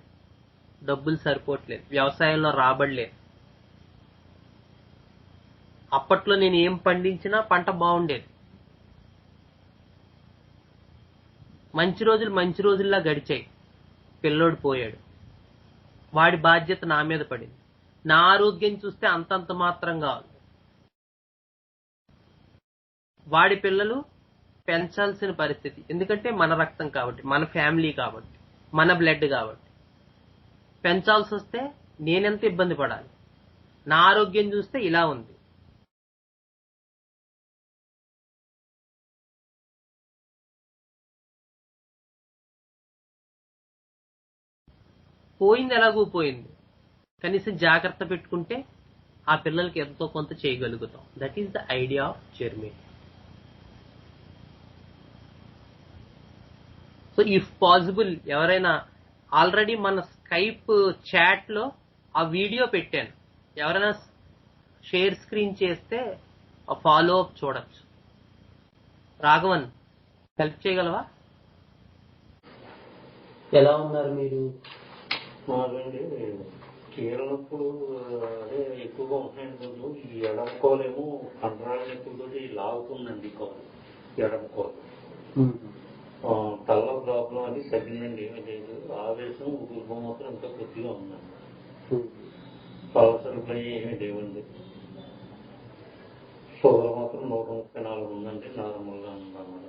డబ్బులు సరిపోవట్లేదు, వ్యవసాయంలో రాబడలేదు. అప్పట్లో నేను ఏం పండించినా పంట బాగుండేది. మంచి రోజుల్లా గడిచాయి. పిల్లోడు పోయాడు. వాడి బాధ్యత నా మీద పడింది. నా ఆరోగ్యం చూస్తే అంతంత మాత్రంగా ఉంది. వాడి పిల్లలు పెంచాల్సిన పరిస్థితి. ఎందుకంటే మన రక్తం కాబట్టి, మన ఫ్యామిలీ కాబట్టి, మన బ్లడ్ కాబట్టి. పెంచాల్సి వస్తే నేనెంత ఇబ్బంది పడాలి. నా ఆరోగ్యం చూస్తే ఇలా ఉంది. పోయింది ఎలాగూ పోయింది. కనీసం జాగ్రత్త పెట్టుకుంటే ఆ పిల్లలకి ఎంతో కొంత చేయగలుగుతాం. That is the idea of Germany. So if possible, ఎవరైనా ఆల్రెడీ మన స్కైప్ చాట్ లో ఆ వీడియో పెట్టాను. ఎవరైనా షేర్ స్క్రీన్ చేస్తే ఆ ఫాలో అప్ చూడొచ్చు. రాఘవన్, హెల్ప్ చేయగలవా? ఎలా ఉన్నారు మీరు? మాదండి కీళ్ళప్పుడు అదే ఎక్కువగా ఉంటున్నాయండి. ఈ ఎడమకోలేమో కండరాల ఎక్కువతో లాగుతుందండి కాలు, ఎడమకోలు. తల్ల ప్రాబ్లం అది తగ్గిందండి, ఏమీ లేదు. ఆవేశం ఊపిరిపో మాత్రం ఇంకా కొద్దిగా ఉందండి. పలసలు పని ఏమీ లేవండి. షుగర్ మాత్రం 134 ఉందండి, నార్మల్గా ఉందన్నమాట.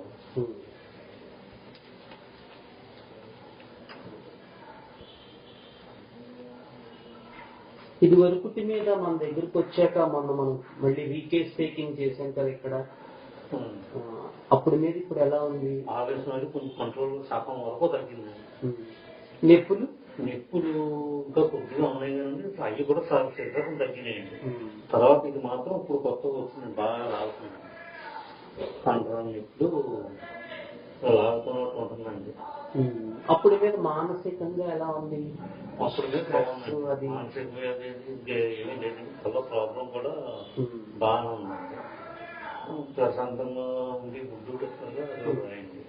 ఇది వరకుటి మీద మన దగ్గరికి వచ్చాక మనం మళ్ళీ రీకేస్ టేకింగ్ చేసాం కదా ఇక్కడ. అప్పుడు మీద ఇప్పుడు ఎలా ఉంది? ఆవేశం అనేది కొంచెం కంట్రోల్ శాతం వరకు తగ్గింది. నొప్పులు ఇంకా కొద్దిగా ఉన్నాయి కానీ అవి కూడా శరీరం తగ్గినాయండి. తర్వాత ఇది మాత్రం ఇప్పుడు కొత్తగా వచ్చింది, బాగా రావుతుంది. కంట్రోల్ నొప్పులు లాగుతున్నట్టు ఉంటుందండి. అప్పుడు మీద మానసికంగా ఎలా ఉంది? అప్పుడు మీద బాగుంది, అది మానసికంగా ఏమీ లేదు. చాలా ప్రాబ్లం కూడా బాగానే ఉందండి. ప్రశాంతంగా ఉండి గుడ్డు అయింది.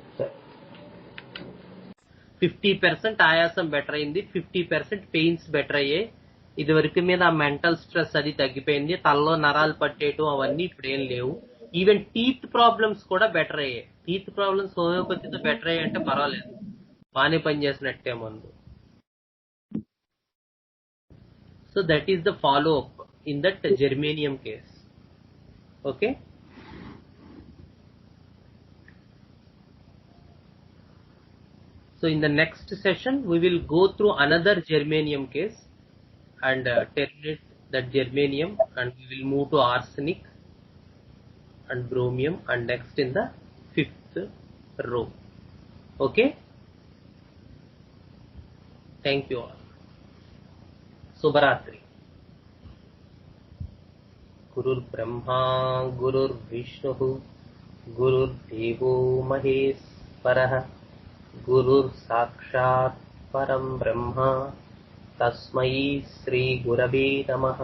50% ఆయాసం బెటర్ అయింది, 50% పెయిన్స్ బెటర్ అయ్యాయి. ఇది వరకు మీద ఆ మెంటల్ స్ట్రెస్ అది తగ్గిపోయింది, తలలో నరాలు పట్టేయటం అవన్నీ ఇప్పుడు ఏం లేవు. ఈవెన్ టీత్ ప్రాబ్లమ్స్ కూడా బెటర్ అయ్యాయి. టీత్ ప్రాబ్లమ్స్ హోమియోపతితో బెటర్ అయ్యాయి అంటే పర్వాలేదు, బాగానే పనిచేసినట్టే మందు. So that is the follow up in that germanium case. Okay, so in the next session we will go through another germanium case and terminate that germanium, and we will move to arsenic and bromium and next in the 5th row. Okay, thank you all. Subharatri. Gurur Brahma Gurur Vishnu Gurur Devo Maheshwarah गुरुर् साक्षात् परं ब्रह्म तस्मै श्री गुरवे नमः.